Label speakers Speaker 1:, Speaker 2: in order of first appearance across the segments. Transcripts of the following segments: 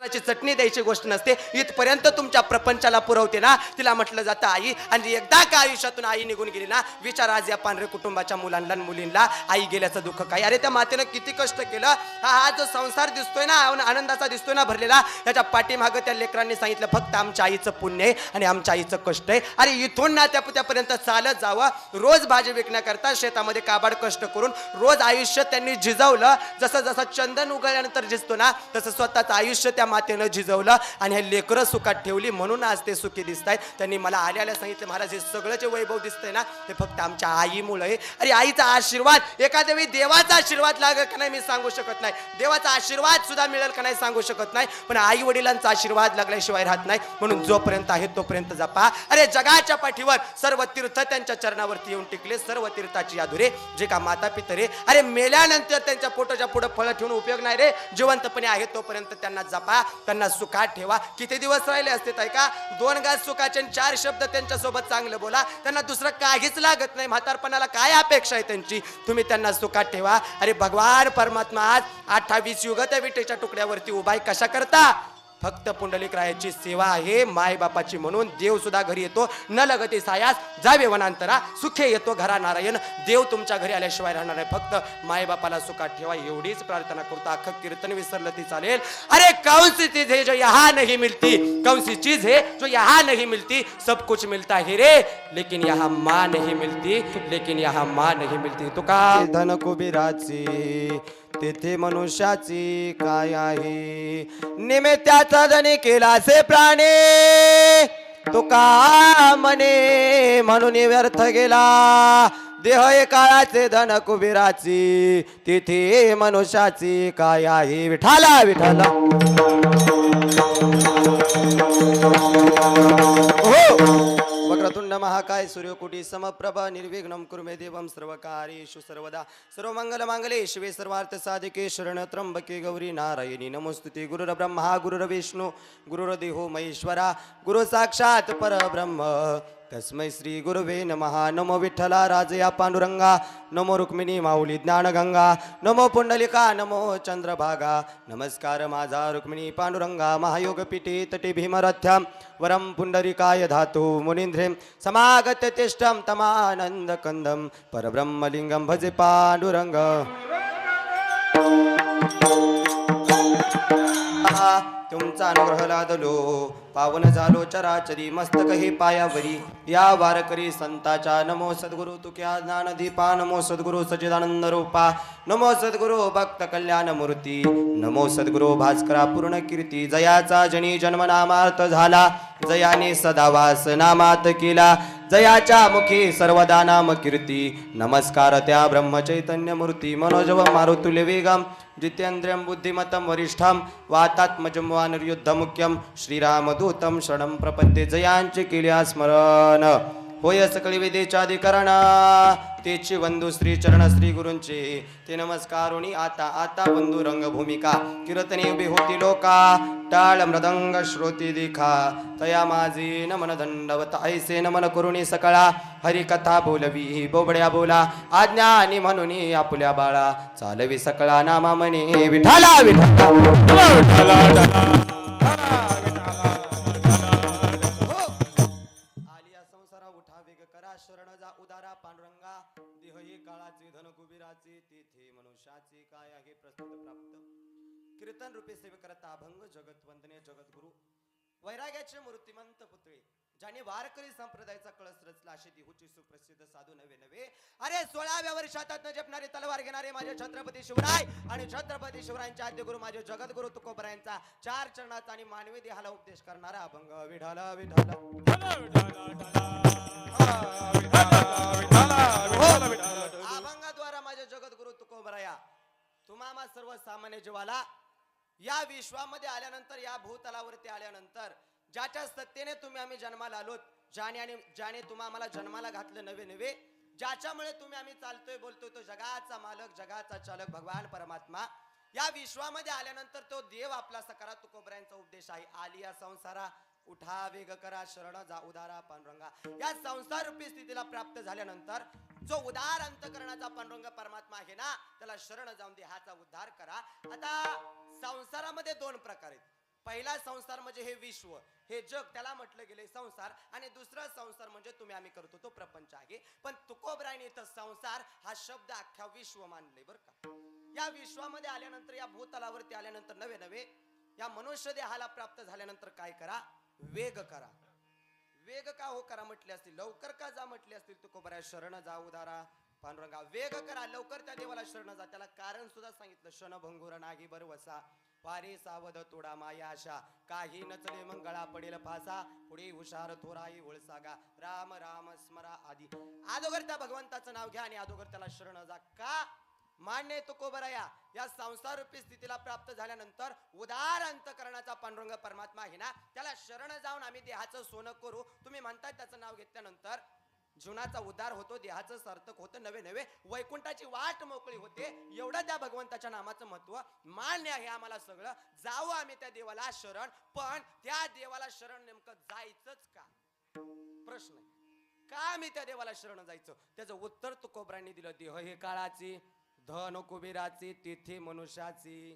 Speaker 1: चटणी द्यायची गोष्ट नसते, इथपर्यंत तुमच्या प्रपंचाला पुरवते ना, तिला म्हटलं जातं आई. आणि एकदा का आयुष्यातून आई निघून गेली ना, विचार आज या पांढरे कुटुंबाच्या मुलांना आणि मुलींना आई गेल्याचं दुःख काय. अरे त्या मातेनं किती कष्ट केलं. हा जो संसार दिसतोय ना, आनंदाचा दिसतोय ना भरलेला, त्याच्या पाठीमागं त्या लेकरांनी सांगितलं फक्त आमच्या आईचं पुण्य आहे आणि आमच्या आईचं कष्ट आहे. अरे इथून ना त्यापर्यंत चालत जावं, रोज भाजी विकण्याकरता शेतामध्ये काबाड कष्ट करून रोज आयुष्य त्यांनी झिजवलं. जसं जसं चंदन उगळल्यानंतर झिजतो ना, तसं स्वतःचं आयुष्य त्या मातेनं झिजवलं आणि हे लेकरं सुखात ठेवली, म्हणून आज ते सुखी दिसत आहेत. त्यांनी मला आल्याला सांगितलं, महाराज हे सगळं जे वैभव दिसतंय ना, ते फक्त आमच्या आईमुळे आहे. अरे आईचा आशीर्वाद, एखाद्या वेळी देवाचा आशीर्वाद लागेल का नाही मी सांगू शकत नाही, देवाचा आशीर्वाद सुद्धा मिळेल का नाही सांगू शकत नाही, पण आई वडिलांचा आशीर्वाद लागल्याशिवाय राहत नाही. म्हणून जोपर्यंत आहे तोपर्यंत जपा. अरे जगाच्या पाठीवर सर्व तीर्थ त्यांच्या चरणावरती येऊन टिकले, सर्व तीर्थाची अधुरे जे का माता पितरे. अरे मेल्यानंतर त्यांच्या पोटाच्या पुढे फळं ठेवून उपयोग नाही रे, जिवंतपणे आहे तोपर्यंत त्यांना जपा, त्यांना सुखात ठेवा. किती दिवस राहिले असते ताई का, 2 घास सुखाचे 4 शब्द त्यांच्या सोबत चांगलं बोला, त्यांना दुसरं काहीच लागत नाही. म्हातारपणाला काय अपेक्षा आहे त्यांची, तुम्ही त्यांना सुखात ठेवा. अरे भगवान परमात्मा आज 28 युग त्या विटेच्या तुकड्यावरती उभा कशा करता, फक्त पुंडलिक रायाची सेवा आहे. माय बापाची म्हणून देव सुद्धा घरी येतो. न लगते सायास जावे वनांतरा, सुखे येतो घरा नारायण. देव तुमच्या घरी आल्याशिवाय राहणार आहे. फक्त माय बापाला सुखात ठेवा, एवढीच प्रार्थना करतो. अख्खं कीर्तन विसरलं ती चालेल. अरे कौन सी चीज है जो यहाँ नहीं मिलती, कौन सी चीज है जो यहाँ नहीं मिलती, सब कुछ मिलता है रे लेकिन यहाँ माँ नहीं मिलती, लेकिन यहाँ माँ नहीं मिलती. तुका धन कुबेराची तेथे मनुष्याची काय आहे, निमित्ताचा धनी केला से प्राणे, तुका मने म्हणून व्यर्थ गेला. देह हे काळाचे धन कुबेराची, तिथे मनुष्याची काय आहे. विठाला विठाला वक्रतुंड महाकाय सूर्यकोटी समप्रभ निर्विघ्नं कुरु मे देवं सर्वकार्येषु सर्वदा. सर्वमंगल मांगल्ये शिवे सर्वार्थ साधिके शरण्य त्र्यंबके गौरी नारायणी नमोस्तुते. गुरुर्ब्रह्मा गुरुर्विष्णू गुरुर्देवो महेश्वरा, गुरु साक्षात परब्रह्म तस्मै श्री गुरुवे नमः. नमो विठ्ठला राजया पांडुरंगा, नमो रुक्मिणी माऊली ज्ञानगंगा, नमो पुंडलिका नमो चंद्रभागा. नमस्कार माझा रुक्मिणी पांडुरंगा, महायोग पीठे तटे भीमरथ्यां वरम पुंडरिकाय धातु मुनींद्रें समागत तिष्ठं तमानंद कंदं परब्रह्मलिंगं भजे पांडुरंग. तुमचा अनुग्रह लादलो, पावन झालो चराचरी, मस्तक हे पायावरी या वारकरी संताच्या. नमो सद्गुरु तुक्या ज्ञानदीपा, नमो सद्गुरु सच्चिदानंद रूपा, नमो सद्गुरु भक्त कल्याण मूर्ती, नमो सद्गुरु भास्करा पूर्ण कीर्ती. जयाचा जनी जन्मनामार्थ झाला, जयाने सदावास नामात केला, जयाच्या मुखी सर्वदा नाम कीर्ती. नमस्कार त्या ब्रह्मचैतन्य मूर्ती, मनोजव मारुतुल्य वेगम, जितेंद्रियं बुद्धिमतं वरिष्ठं, वातात्मजं वानरयुद्धमुख्यं, श्रीरामदूतं शरणं प्रपद्ये. जयांचे केल्या स्मरण, होय सकळी विदेच्या अधिकरण, तेची वंदू श्री चरण श्री गुरूंचे. ते नमस्कारुणी आता आता बंधू रंगभूमिका, कीर्तने उभे होती लोका, टाळ मृदंग श्रोती दिखा, तया माझी नमन दंडवत ऐसे नमन करुणी सकळा. हरिकथा बोलवी बोबड्या बोला, आज्ञा आणि म्हणून आपुल्या बाळा, चालवी सकळा नामा म्हणे विठाला विठाला. शरण जा उदारा पांडुरंगा, देह हे काळाचे धन कुबेराचे, तेथे मनुष्याचे काय आहे प्रस्तुत प्राप्त. कीर्तन रूपे सेवे करता अभंग जगत वंदने जगद्गुरु, वैराग्याचे मूर्तिमंत पुतळे, ज्याने वारकरी संप्रदायाचा कळस रचला, असे देहूचे सुप्रसिद्ध साधू नवे नवे. अरे 16व्या वर्षात न जपणारे तलवार घेणारे माझे छत्रपती शिवराय आणि छत्रपती शिवरायांचे आद्य गुरु माझे जगद्गुरु तुकोबरायांचा 4 चरणाचा आणि मानवी देहाला उपदेश करणारा अभंग. विठाला विठाला अभंगाद्वारा माझे जगद्गुरु तुकोबराया तुम्हा सर्वसामान्य जीवाला या विश्वामध्ये आल्यानंतर, या भूतलावरती आल्यानंतर, ज्याच्या सत्तेने तुम्ही आम्ही जन्माला आलोत, ज्याने तुम्हा आम्हाला जन्माला घातलं नवे नवे, ज्याच्यामुळे तुम्ही आम्ही चालतोय बोलतोय, तो जगाचा मालक जगाचा चालक भगवान परमात्मा. या विश्वामध्ये आल्यानंतर तो देव आपला सकारा तुकोबरायांचा उपदेश आहे. आलिया संसारा उठा वेग करा, शरण जा उदारा पांडुरंगा. या संसार रूपी स्थितीला प्राप्त झाल्यानंतर जो उदार अंतकरणाचा पांडुरंग परमात्मा आहे ना, त्याला शरण जाऊन देहाचा उद्धार करा. आता संसारामध्ये 2 प्रकार आहेत. पहिला संसार म्हणजे हे विश्व, हे जग, त्याला म्हटलं गेले संसार. आणि दुसरा संसार म्हणजे तुम्ही आम्ही करतो तो प्रपंच आहे. पण तुकोबरायने इथं संसार हा शब्द अख्ख्या विश्व मानले बरं का. या विश्वामध्ये आल्यानंतर, या भूतलावरती आल्यानंतर नवे नवे या मनुष्य देहाला प्राप्त झाल्यानंतर काय करा? वेग करा. वेग का हो करा म्हटले असतील, लवकर का जा म्हटले असतील तुकोबराय? शरण जा उदारा पांडुरंगा, वेग करा, लवकर त्या देवाला शरण जा. त्याला कारण सुद्धा सांगितलं, क्षणभंगुर नागी बरवसा, वारे सावध तोडा माया आशा, काही नचले मंगळा पडेल फासा, पुढे हुशार थोराई ओळसागा, राम राम स्मरा आधी. अगोदर त्या भगवंताचं नाव घ्या आणि अगोदर त्याला शरण जा. का? मान्य तुकोबराया, या संसार रूपी स्थितीला प्राप्त झाल्यानंतर उदार अंतकरणाचा पांडुरंग परमात्मा आहे ना, त्याला शरण जाऊन आम्ही देहाचं सोनं करू. तुम्ही म्हणताय त्याचं नाव घेतल्यानंतर जीवनाचा उद्धार होतो, देहाचं सार्थक होतं, नवे नवे वैकुंठाची वाट मोकळी होते. एवढं त्या भगवंताच्या नामाचं महत्व मान्य आहे आम्हाला सगळं. जाऊ आम्ही त्या देवाला शरण, पण त्या देवाला शरण नेमकं जायचंच का? प्रश्न आहे. का आम्ही त्या देवाला शरण जायचं? त्याचं उत्तर तुकोबरांनी दिलं, देह हे काळाची, धन कुबेराची, तिथे मनुष्याची.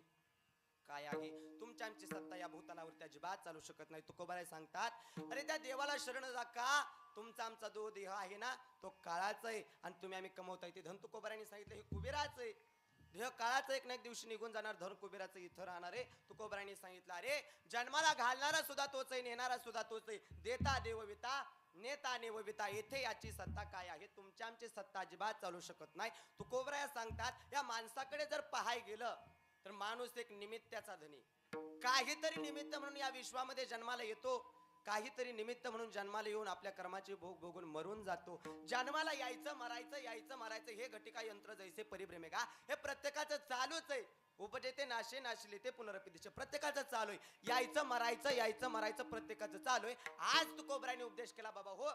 Speaker 1: काय आहे? तुमच्या आमची सत्ता या भूतलावरती अजिबात चालू शकत नाही. तुकोबाराय सांगतात, अरे त्या देवाला शरण जा. का? तुमचा आमचा जो देह आहे ना तो काळाचा आहे आणि तुम्ही आम्ही कमवताय ते धन. तुकोबारायने सांगितलं हे कुबेराचं आहे. देह काळाचं एक ना एक दिवशी निघून जाणार, धन कुबेराचं इथं राहणार आहे. तुकोबारायने सांगितलं, अरे जन्माला घालणारा सुद्धा तोच आहे, नेणारा सुद्धा तोच आहे. देता देवविता, नेता नेवविता. येथे याची सत्ता काय आहे? तुमच्या आमची सत्ता अजिबात चालू शकत नाही. तुकोबराय सांगतात, या माणसाकडे जर पाहाय गेलं तर माणूस एक निमित्ताचा धनी. काहीतरी निमित्त म्हणून या विश्वामध्ये जन्माला येतो, काहीतरी निमित्त म्हणून जन्माला येऊन आपल्या कर्माचे भोग भोगून मरून जातो. जन्माला यायचं मरायचं मरायचं हे घटिका यंत्र जैसे परिभ्रमे का, हे प्रत्येकाचं चालूच आहे. उपजेते नाशे नाशिले ते पुनरपिदिशे, प्रत्येकाचं चालू आहे. यायचं मरायचं प्रत्येकाचं चालू आहे. आज तुकोबरायने उपदेश केला, बाबा हो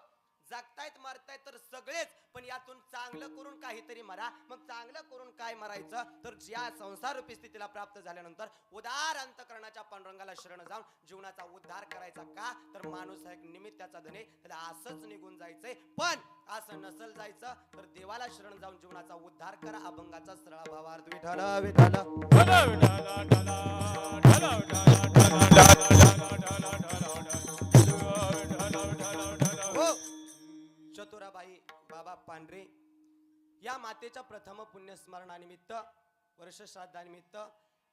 Speaker 1: जगतायत मरतायत तर सगळेच, पण यातून चांगलं करून काहीतरी मरा. मग चांगलं करून काय मरायचं? तर ज्या संसार रूपी स्थितीला प्राप्त झाल्यानंतर उदार अंतकरणाच्या पांडुरंगाला शरण जाऊन जीवनाचा उद्धार करायचा. का? तर माणूस हा एक निमित्ताचा धने, त्याला असंच निघून जायचंय. पण असं नसल जायचं तर देवाला शरण जाऊन जीवनाचा उद्धार करा. अभंगाचा सरळ भावार्थ विठ्ठल विठ्ठल चतुराबाई बाबा पांढरे या मातेच्या प्रथम पुण्यस्मरणानिमित्त, वर्षश्राद्धानिमित्त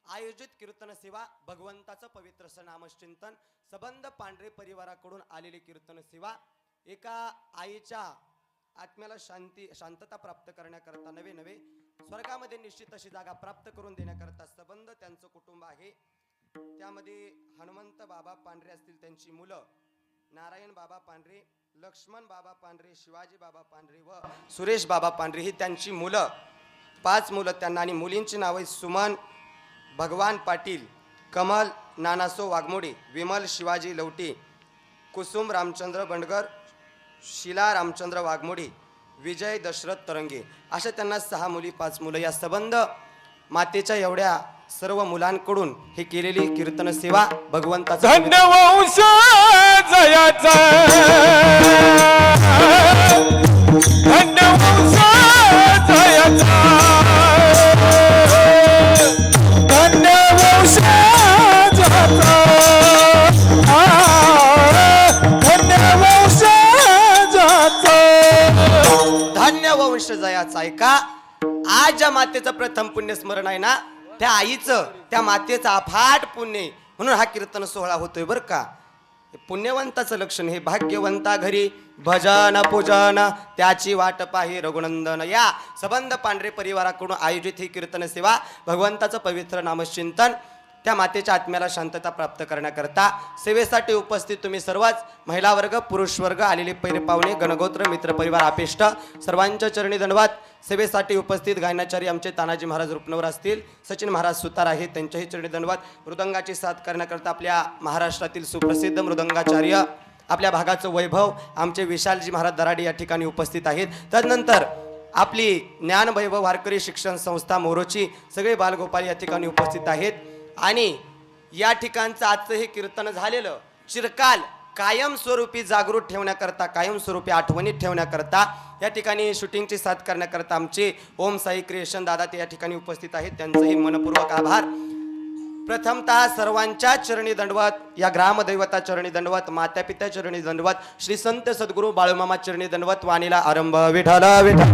Speaker 1: आयोजित कीर्तन सेवा, भगवंताचं पवित्र नामचिंतन, सबंध पांढरे परिवाराकडून आलेली कीर्तन सेवा, एका आईच्या आत्म्याला शांतता प्राप्त करण्याकरता, नवे नवे स्वर्गामध्ये निश्चित अशी जागा प्राप्त करून देण्याकरता सबंध त्यांचं कुटुंब आहे. त्यामध्ये हनुमंत बाबा पांढरे असतील, त्यांची मुलं नारायण बाबा पांढरे, लक्ष्मण बाबा पांढरे, शिवाजी बाबा पांढरे व सुरेश बाबा पांढरे ही त्यांची मुलं. 5 मुलं त्यांना. आणि मुलींची नावे सुमन भगवान पाटील, कमल नानासो वाघमोडे, विमल शिवाजी लवटे, कुसुम रामचंद्र बंडगर, शिला रामचंद्र वाघमोडे, विजय दशरथ तरंगे, अशा त्यांना 6 मुली 5 मुलं. या सबंध मातेच्या एवढ्या सर्व मुलांकडून हे केलेली कीर्तन सेवा भगवंताचा
Speaker 2: धन्यवंश जयाचा, धन्यवंश जयाचा, धन्यवंश जयाचा, धन्यवंश जयाचा,
Speaker 1: धन्यवंश जयाचा आहे. का? आज ज्या मातेचं प्रथम पुण्यस्मरण आहे ना, त्या आईचं, त्या मातेचं अफाट पुण्य, म्हणून हा कीर्तन सोहळा होतोय बरं का. पुण्यवंताचं लक्षण हे, भाग्यवंता घरी भजन पूजन त्याची वाट पाही रघुनंदन. या सबंध पांढरे परिवाराकडून आयोजित ही कीर्तन सेवा, भगवंताचं पवित्र नामचिंतन, त्या मातेच्या आत्म्याला शांतता प्राप्त करण्याकरता सेवेसाठी उपस्थित तुम्ही सर्वच महिला वर्ग, पुरुष वर्ग, आलेले पैरे पाहुणे, गणगोत्र, मित्र परिवार, आपिष्ट सर्वांच्या चरणी धन्यवाद. सेवेसाठी उपस्थित गायनाचार्य आमचे तानाजी महाराज रुपनवर असतील, सचिन महाराज सुतार आहेत, त्यांच्याही चरणी धन्यवाद. मृदंगाची साथ करण्याकरता आपल्या महाराष्ट्रातील सुप्रसिद्ध मृदंगाचार्य, आपल्या भागाचं वैभव आमचे विशालजी महाराज दराडे या ठिकाणी उपस्थित आहेत. तदनंतर आपली ज्ञानवैभव वारकरी शिक्षण संस्था मोरोची सगळे बालगोपाल या ठिकाणी उपस्थित आहेत. आणि या ठिकाणचं आजचं हे कीर्तन झालेलं चिरकाल कायमस्वरूपी जागृत ठेवण्याकरता, कायमस्वरूपी आठवणीत ठेवण्याकरता या ठिकाणी शूटिंगची साथ करण्याकरता आमचे ओम साई क्रिएशन दादा ते या ठिकाणी उपस्थित आहेत, त्यांचंही मनपूर्वक आभार. प्रथमतः सर्वांच्या चरणी दंडवत, या ग्रामदैवता चरणी दंडवत, माता पित्या चरणी दंडवत, श्री संत सद्गुरू बाळूमामा चरणी दंडवत. वाणीला आरंभ. विठ्ठल विठ्ठल.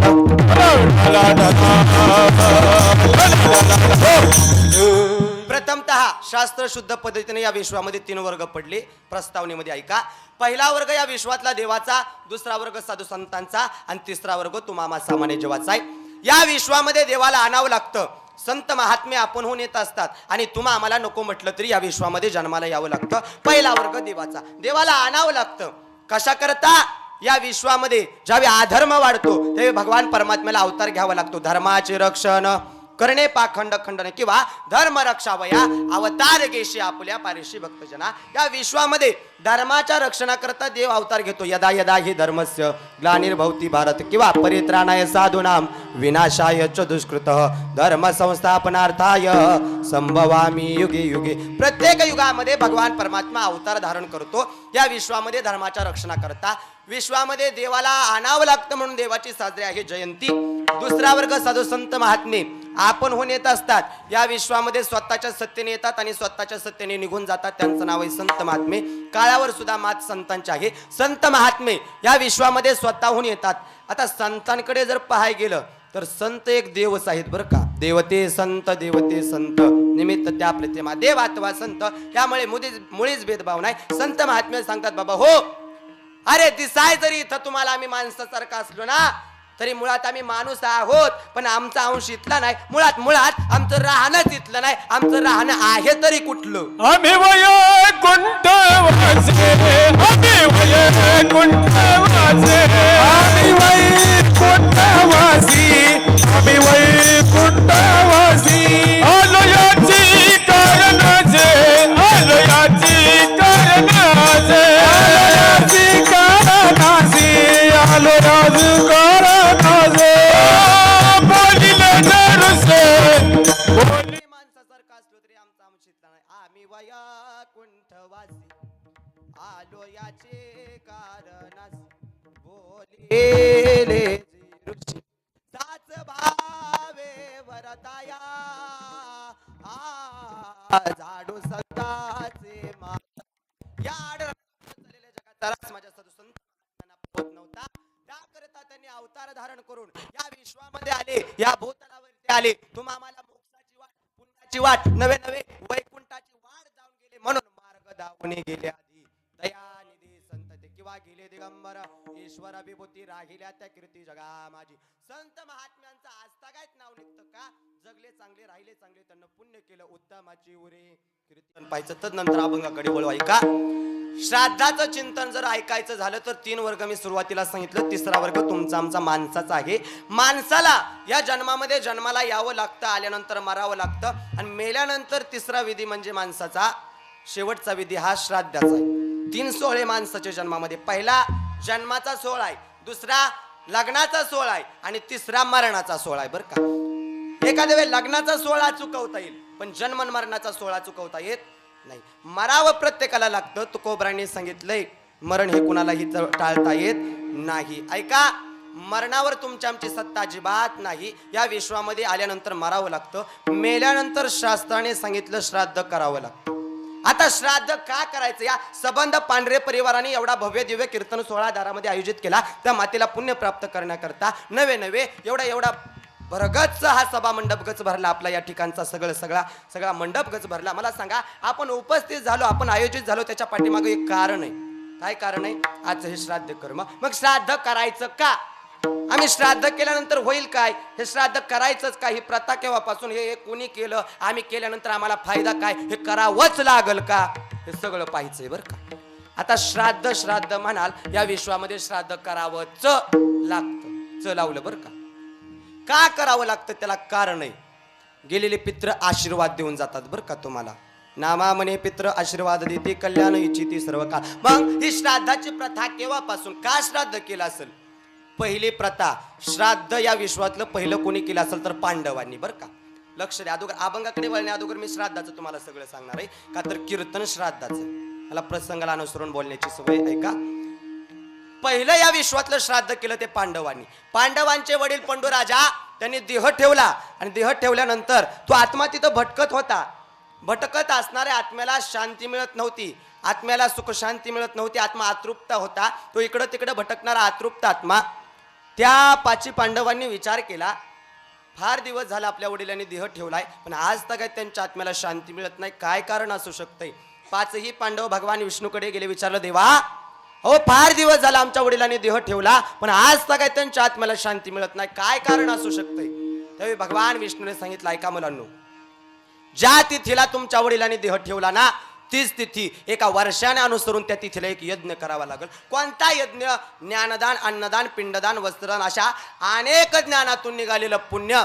Speaker 1: प्रथमतः शास्त्र शुद्ध पद्धतीने या विश्वामध्ये 3 वर्ग पडले. प्रस्तावनेमध्ये ऐका. पहिला वर्ग या विश्वातला देवाचा, दुसरा वर्ग साधू संतांचा आणि तिसरा वर्ग तुम्हा सामान्य जीवाचा आहे. या विश्वामध्ये देवाला आणावं लागतं. संत महात्मे आपणहून येत असतात आणि तुम्हा आम्हाला नको म्हटलं तरी या विश्वामध्ये जन्माला यावं लागतं. पहिला वर्ग देवाचा. देवाला आणावं लागतं. कशा करता? या विश्वामध्ये ज्यावेळी अधर्म वाढतो त्यावेळी भगवान परमात्म्याला अवतार घ्यावा लागतो. धर्माचे रक्षण करणे पाखंड खंडन किंवा धर्म रक्षावया अवतार घेशी आपल्या पारिशी भक्तजना. या विश्वामध्ये धर्माच्या रक्षणाकरता देव अवतार घेतो. यदा यदा हि धर्मस्य ग्लानिर्भवति भारत किंवा परित्राणाय साधूनां विनाशाय च दुष्कृतः धर्म संस्थापनार्थाय संभवामी युगे युगे. प्रत्येक युगामध्ये भगवान परमात्मा अवतार धारण करतो या विश्वामध्ये धर्माच्या रक्षणाकरता. विश्वामध्ये देवाला आणावं लागतं म्हणून देवाची साजरी आहे जयंती. दुसरा वर्ग साधू संत महात्मे आपण होऊन येत असतात. या विश्वामध्ये स्वतःच्या सत्तेने येतात आणि स्वतःच्या सत्तेने निघून जातात. त्यांचं नाव आहे संत महात्मे. काळावर सुद्धा मात संतांची आहे. संत महात्मे या विश्वामध्ये स्वतःहून येतात. आता संतांकडे जर पाहाय गेलं तर संत एक देवच आहेत बरं का. देवते संत निमित्त त्या प्रतिमा देव अथवा संत यामुळे मुळीच भेदभाव नाही. संत महात्मे सांगतात बाबा हो, अरे दिसाय जरी इथं तुम्हाला आम्ही माणसासारखं असलो ना तरी मुळात आम्ही माणूस आहोत, पण आमचा अंश इथला नाही. मुळात आमचं राहणंच इथलं नाही. आमचं राहणं आहे तरी कुठलं?
Speaker 2: आम्ही वैकुंठवासी, आम्ही वैकुंठवासी, आम्ही वैकुंठवासी, आम्ही वैकुंठवासी. आलो याची कारणाचे, आलो याची कारणाचे, आलो याची कारणाची, आलो राजकारणाचे. बोलिले नरसे, बोली
Speaker 1: माणसासारखं असलो तरी आमचा अंश इथला नाही. आम्ही वैकुंठवासी आलो याचे कारणासी बोलिले ऋषी साच भावे वरताया झाडू संताचे मा. या चाललेल्या जगात तरास माझ्या साधू संतांना होत नव्हता. त्याकरता त्यांनी अवतार धारण करून या विश्वामध्ये आले. या भूतलावर ते आले. तुम्हा आम्हाला मोक्षाची वाट, पुण्याची वाट, नवे नवे वैकुंठाची वाट जाऊन गेले म्हणून मार्ग दावून गेले आधी. दयानिधी संत ते किंवा गेले दिगंबर ईश्वर विभूती राहिल्या त्या कीर्ती जगा माझी. संत महात्म्यांचा आजतागायत नाव निघतं का? जगले चांगले, राहिले चांगले, त्यांना पुण्य केलं, उत्तमाची उरे कीर्तन पाहायचं. तदनंतर अभंगाकडे वळू. ऐका. श्राद्धाचं चिंतन जर ऐकायचं झालं तर 3 वर्ग मी सुरुवातीला सांगितलं. तिसरा वर्ग तुमचा आमचा माणसाचा आहे. माणसाला या जन्मामध्ये जन्माला यावं लागतं, आल्यानंतर मरावं लागतं आणि मेल्यानंतर तिसरा विधी म्हणजे माणसाचा शेवटचा विधी हा श्राद्धाचा आहे. 3 सोहळे माणसाच्या जन्मामध्ये. पहिला जन्माचा सोहळा आहे, दुसरा लग्नाचा सोहळा आहे आणि तिसरा मरणाचा सोहळा आहे बरं का. एखाद्या वेळी लग्नाचा सोहळा चुकवता येईल पण जन्म मरणाचा सोहळा चुकवता येत नाही. मरावं प्रत्येकाला लागतं. तुकोबरांनी सांगितलंय मरण हे कुणालाही टाळता येत नाही. ऐका. मरणावर तुमची आमची सत्ता अजिबात नाही. या विश्वामध्ये आल्यानंतर मरावं लागतं. मेल्यानंतर शास्त्राने सांगितलं श्राद्ध करावं लागतं. आता श्राद्ध का करायचं? या संबंध पांढरे परिवाराने एवढा भव्य दिव्य कीर्तन सोहळा दारामध्ये आयोजित केला. त्या मातेला पुण्य प्राप्त करण्याकरता नवे एवढा भरगच हा सभा मंडप गच भरला. आपला या ठिकाणचा सगळा मंडप गच भरला. मला सांगा, आपण उपस्थित झालो, आपण आयोजित झालो, त्याच्या पाठीमागे एक कारण आहे. काय कारण आहे? आज हे श्राद्ध कर्म. मग श्राद्ध करायचं का? आम्ही श्राद्ध केल्यानंतर होईल काय? हे श्राद्ध करायचंच का? ही प्रथा केव्हापासून? हे कोणी केलं? आम्ही केल्यानंतर आम्हाला फायदा काय? हे करावंच लागल का? हे सगळं पाहायचंय बरं का. आता श्राद्ध म्हणाल, या विश्वामध्ये श्राद्ध करावंच लागतं. च लावलं बरं का. का करावं लागतं त्याला कारण आहे. गेलेले पित्र आशीर्वाद देऊन जातात बरं का तुम्हाला. नामा म्हणे पित्र आशीर्वाद देते कल्याण इच्छिती सर्व काळ. मग ही श्राद्धाची प्रथा केव्हापासून, का श्राद्ध केलं असेल? पहिली प्रथा श्राद्ध या विश्वातलं पहिलं कोणी केलं असेल तर पांडवांनी बरं का. लक्ष द्या. अगोदर अभंगाकडे वळण्या अगोदर मी श्राद्धाचं तुम्हाला सगळं सांगणार आहे. का तर कीर्तन श्राद्धाचं, मला प्रसंगाला अनुसरून बोलण्याची सवय. ऐका. पहिलं या विश्वातलं श्राद्ध केलं ते पांडवांनी. पांडवांचे वडील पंडू राजा त्यांनी देह ठेवला आणि देह ठेवल्यानंतर तो आत्मा तिथं भटकत होता. भटकत असणाऱ्या आत्म्याला शांती मिळत नव्हती, आत्म्याला सुख शांती मिळत नव्हती. आत्मा आतृप्त होता. तो इकडं तिकडं भटकणारा आतृप्त आत्मा. त्या पाची पांडवांनी विचार केला, फार दिवस झाला आपल्या वडिलांनी देह ठेवलाय, पण आज तर काय त्यांच्या आत्म्याला शांती मिळत नाही. काय कारण असू शकतंय? पाचही पांडव भगवान विष्णूकडे गेले. विचारलं, देवा हो फार दिवस झाला आमच्या वडिलांनी देह ठेवला, पण आज तर काय त्यांच्या आत्म्याला शांती मिळत नाही. काय कारण असू शकतंय? त्यावेळी भगवान विष्णूने सांगितलं, ऐका मुलांनो, ज्या तिथीला तुमच्या वडिलांनी देह ठेवला ना, तीच तिथी एका वर्षाने अनुसरून त्या तिथीला एक यज्ञ करावा लागेल. कोणता यज्ञ? ज्ञानदान, अन्नदान, पिंडदान, वस्त्रदान अशा अनेक ज्ञानातून निघालेलं पुण्य.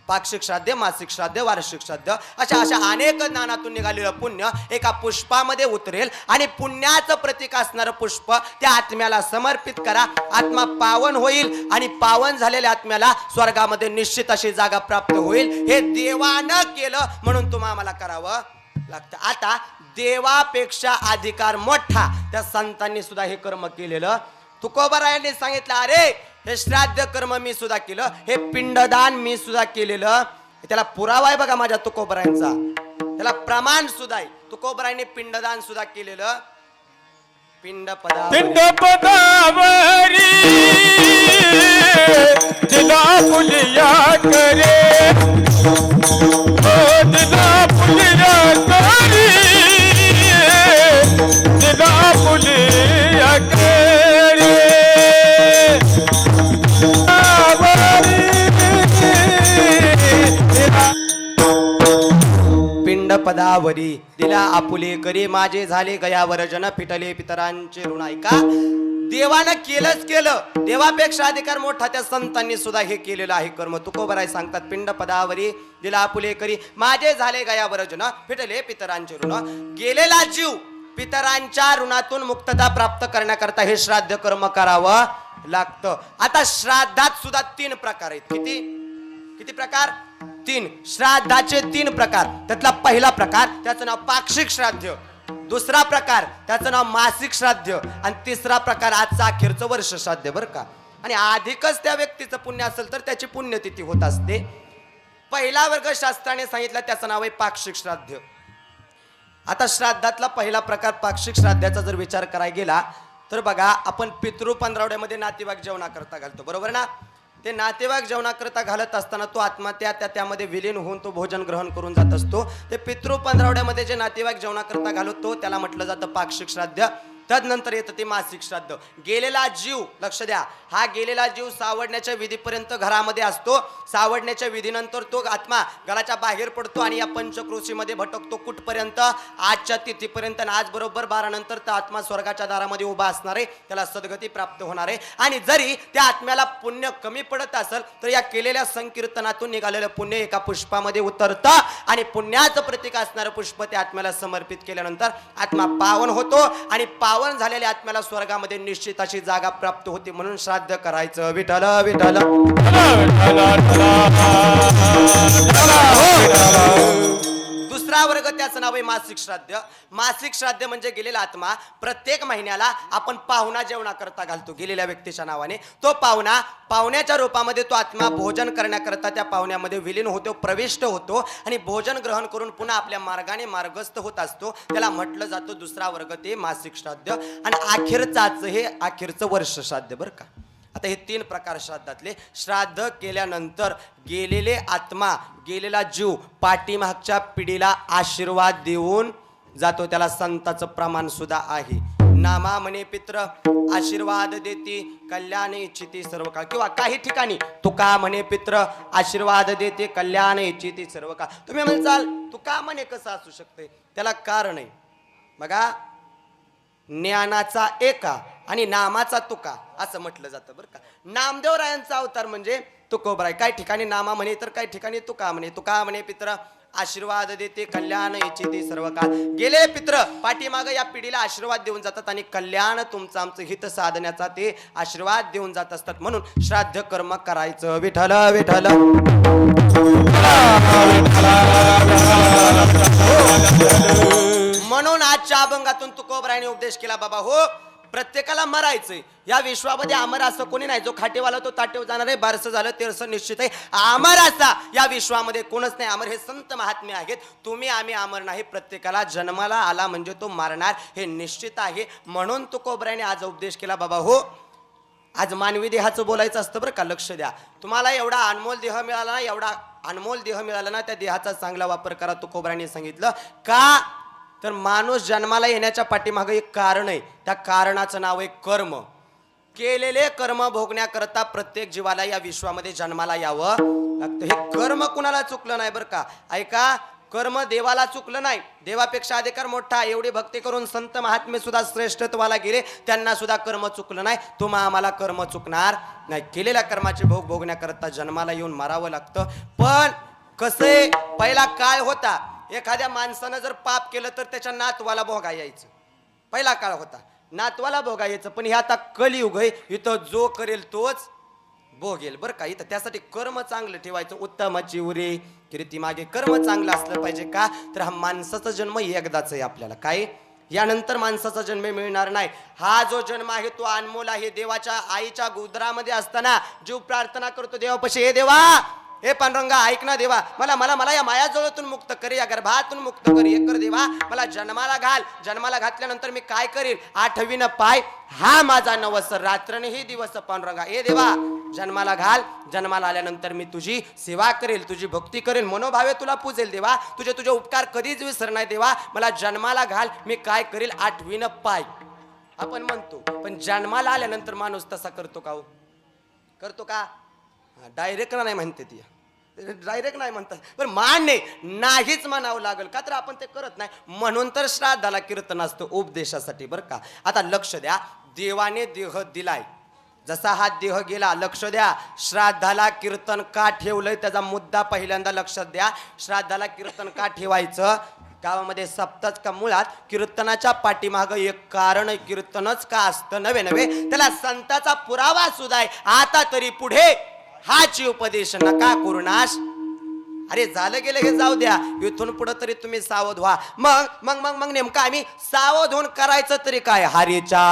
Speaker 1: पाक्षिक श्राद्ध, मासिक श्राद्ध, वार्षिक श्राद्ध अशा अनेक ज्ञानातून निघालेलं पुण्य एका पुष्पामध्ये उतरेल आणि पुण्याचं प्रतीक असणारं पुष्प त्या आत्म्याला समर्पित करा. आत्मा पावन होईल आणि पावन झालेल्या आत्म्याला स्वर्गामध्ये निश्चित अशी जागा प्राप्त होईल. हे देवानं केलं म्हणून तुम्हाला आम्हाला करावं लागतं. आता देवापेक्षा अधिकार मोठा त्या संतांनी सुद्धा हे कर्म केलेलं. तुकोबारायांनी सांगितलं, अरे हे श्राद्ध कर्म मी सुद्धा केलं, हे पिंडदान मी सुद्धा केलेलं. त्याला पुरावा आहे बघा माझ्या तुकोबारायांचा, त्याला प्रमाण सुद्धा आहे. तुकोबारायांनी पिंडदान सुद्धा केलेलं.
Speaker 2: पिंडपदावरी दिला पुलिया करे, ओ दिला पुलिया करे, दिला पुलिया करे.
Speaker 1: पिंड पदावरी दिला आपुले करी, माझे झाले गयावर जन, फिटले पितरांचे ऋण. ऐका, देवानं केलंच केलं. देवापेक्षा अधिकार मोठा त्या संतांनी सुद्धा हे केलेलं आहे कर्म. तुकोबाराय सांगतात, पिंड पदावरी दिला आपुले करी, माझे झाले गयावर जन, फिटले पितरांचे ऋण. गेलेला जीव पितरांच्या ऋणातून मुक्तता प्राप्त करण्याकरता हे श्राद्ध कर्म करावं लागतं. आता श्राद्धात सुद्धा 3 प्रकार आहेत. किती प्रकार? 3. श्राद्धाचे 3 प्रकार. त्यातला पहिला प्रकार त्याचं नाव पाक्षिक श्राद्ध, दुसरा प्रकार त्याचं नाव मासिक श्राद्ध आणि तिसरा प्रकार आजचा अखेरचं वर्ष श्राद्ध. बरं का? आणि अधिकच त्या व्यक्तीचं पुण्य असेल तर त्याची पुण्यतिथी होत असते. पहिला वर्ग शास्त्राने सांगितलं त्याचं नाव आहे पाक्षिक श्राद्ध. आता श्राद्धातला पहिला प्रकार पाक्षिक श्राद्धाचा जर विचार करायला गेला तर बघा, आपण पितृ पंधरवड्यामध्ये नातेवाईक जेवणाकरता घालतो, बरोबर ना? ते नातेवाईक जेवणाकरता घालत असताना तो आत्मा त्यामध्ये विलीन होऊन तो भोजन ग्रहण करून जात असतो. ते पितृ पंधरवड्यामध्ये जे नातेवाईक जेवणाकरता घालतो त्याला म्हटलं जातं पाक्षिक श्राद्ध. तदनंतर येतं ते मासिक श्राद्ध. गेलेला जीव, लक्ष द्या, हा गेलेला जीव सावडण्याच्या विधीपर्यंत घरामध्ये असतो. सावडण्याच्या विधीनंतर तो आत्मा घराच्या बाहेर पडतो आणि या पंचक्रोशीमध्ये भटकतो. कुठपर्यंत? आजच्या तिथीपर्यंत. आज बरोबर 12 नंतर तो आत्मा स्वर्गाच्या दारामध्ये उभा असणार आहे, त्याला सद्गती प्राप्त होणार आहे. आणि जरी त्या आत्म्याला पुण्य कमी पडत असेल तर या केलेल्या संकीर्तनातून निघालेलं पुण्य एका पुष्पामध्ये उतरतं आणि पुण्याचं प्रतीक असणारं पुष्प त्या आत्म्याला समर्पित केल्यानंतर आत्मा पावन होतो आणि पावन झालेल्या आत्म्याला स्वर्गामध्ये निश्चित अशी जागा प्राप्त होते. म्हणून श्राद्ध करायचं. विठ्ठल विठ्ठल. दुसरा वर्ग त्याचं नाव आहे मासिक श्राद्ध. मासिक श्राद्ध म्हणजे गेलेला आत्मा प्रत्येक महिन्याला आपण पाहुणा जेवणाकरता घालतो गेलेल्या व्यक्तीच्या नावाने. तो पाहुण्याच्या रूपामध्ये तो आत्मा भोजन करण्याकरता त्या पाहुण्यामध्ये विलीन होतो, प्रविष्ट होतो आणि भोजन ग्रहण करून पुन्हा आपल्या मार्गाने मार्गस्थ होत असतो. त्याला म्हटलं जातं दुसरा वर्ग ते मासिक श्राद्ध. आणि अखेरचाच हे अखेरचं वर्ष श्राद्ध. बरं का? आता हे 3 प्रकार श्राद्धातले. श्राद्ध केल्यानंतर गेलेले आत्मा, गेलेला जीव पाठीमागच्या पिढीला आशीर्वाद देऊन जातो. त्याला संताचं प्रमाण सुद्धा आहे. नामा म्हणे पित्र आशीर्वाद देती, कल्याण इच्छिती सर्व काळ. किंवा काही ठिकाणी तुका म्हणे पित्र आशीर्वाद देते, कल्याण इच्छिती सर्व काळ. तुम्ही म्हणसाल तुका म्हणे कसं असू शकते? त्याला कारण आहे बघा. ज्ञानाचा एका आणि नामाचा तुका असं म्हटलं जातं. बरं का? नामदेवरायांचा अवतार म्हणजे तुकोबराय. काही ठिकाणी नामा म्हणे तर काही ठिकाणी तुका म्हणे. तुका म्हणे पित्र आशीर्वाद देते, कल्याण इच्छिते सर्व काळ. गेले पित्र पाठीमाग या पिढीला आशीर्वाद देऊन जातात आणि कल्याण तुमचं आमचं हित साधण्याचा ते आशीर्वाद देऊन जात असतात. म्हणून श्राद्ध कर्म करायचं. विठ्ठल विठ्ठल. म्हणून आजच्या अभंगातून तुकोबरायाने उपदेश केला, बाबा हो, प्रत्येकाला मरायचंय. या विश्वामध्ये अमर असं कोणी नाही. जो खाटेवाला तो ताटेव जाणार आहे. बारसं झालं तेरसं निश्चित आहे. अमर असा या विश्वामध्ये कोणच नाही. अमर हे संत महात्मे आहेत. तुम्ही आम्ही अमर नाही. प्रत्येकाला जन्माला आला म्हणजे तो मारणार हे निश्चित आहे. म्हणून तुकोबराने आज उपदेश केला. बाबा हो, आज मानवी देहाचं बोलायचं असतं बरं का. लक्ष द्या. तुम्हाला एवढा अनमोल देह मिळाला ना, एवढा अनमोल देह मिळाला ना, त्या देहाचा चांगला वापर करा. तुकोबराने सांगितलं का, तर माणूस जन्माला येण्याच्या पाठीमागे एक कारण आहे. त्या कारणाचं नाव आहे कर्म. केलेले कर्म भोगण्याकरता प्रत्येक जीवाला या विश्वामध्ये जन्माला यावं लागतं. हे कर्म कुणाला चुकलं नाही बरं का. ऐका, कर्म देवाला चुकलं नाही. देवापेक्षा अधिकार मोठा. एवढी भक्ती करून संत महात्मे सुद्धा श्रेष्ठत्वाला गेले, त्यांना सुद्धा कर्म चुकलं नाही. तुम्हा आम्हाला कर्म चुकणार नाही. केलेल्या कर्माचे भोग भोगण्याकरता जन्माला येऊन मारावं लागतं. पण कसे, पहिला काळ होता, एखाद्या माणसानं जर पाप केलं तर त्याच्या नातवाला भोगा यायचं. पहिला काळ होता, नातवाला भोगा यायचं. पण हे आता कलियुग आहे. इथं जो करेल तोच भोगेल बरं का. इथं त्यासाठी कर्म चांगलं ठेवायचं. उत्तमाची उरे कीर्ती मागे कर्म चांगलं असलं पाहिजे. का, तर हा माणसाचा जन्म एकदाच आहे आपल्याला. काय, यानंतर माणसाचा जन्म मिळणार नाही. हा जो जन्म आहे तो अनमोल आहे. देवाच्या आईच्या उदरामध्ये असताना जीव प्रार्थना करतो देवापाशी, हे देवा, हे पांडुरंगा ऐक ना देवा, मला मला मला या मायाजवळातून मुक्त कर, या गर्भातून मुक्त कर. हे कर देवा, मला जन्माला घाल. जन्माला घातल्यानंतर मी काय करील, 8वीनं पाय हा माझा नवस, रात्रनेही दिवस पांडुरंगा. हे देवा, जन्माला घाल. जन्माला आल्यानंतर मी तुझी सेवा करेल, तुझी भक्ती करेल, मनोभावे तुला पूजेल देवा. तुझे उपकार कधीच विसर नाही देवा. मला जन्माला घाल, मी काय करील, 8वीनं पाय आपण म्हणतो. पण जन्माला आल्यानंतर माणूस तसा करतो का हो? करतो का? डायरेक्ट नाही म्हणते ती, डायरेक्ट नाही म्हणतात. पण मान्य नाहीच म्हणावं लागेल का, तर आपण ते करत नाही. म्हणून तर श्राद्धाला कीर्तन असतं उपदेशासाठी बरं का. आता लक्ष द्या, देवाने देह दिलाय, जसा हा देह गेला, लक्ष द्या, श्राद्धाला कीर्तन का ठेवलंय त्याचा मुद्दा पहिल्यांदा लक्षात द्या. श्राद्धाला कीर्तन का ठेवायचं, गावामध्ये सप्ताच का, मुळात कीर्तनाच्या पाठीमागं एक कारण, कीर्तनच का असतं नव्हे नव्हे, त्याला संताचा पुरावा सुद्धा आहे. आता तरी पुढे हाची उपदेश नका करुणास. अरे झालं गेलं हे जाऊ द्या, इथून पुढे तरी तुम्ही सावध व्हा. मग मग मग मग नेमकं आम्ही सावध होऊन करायचं तरी काय, हरीचा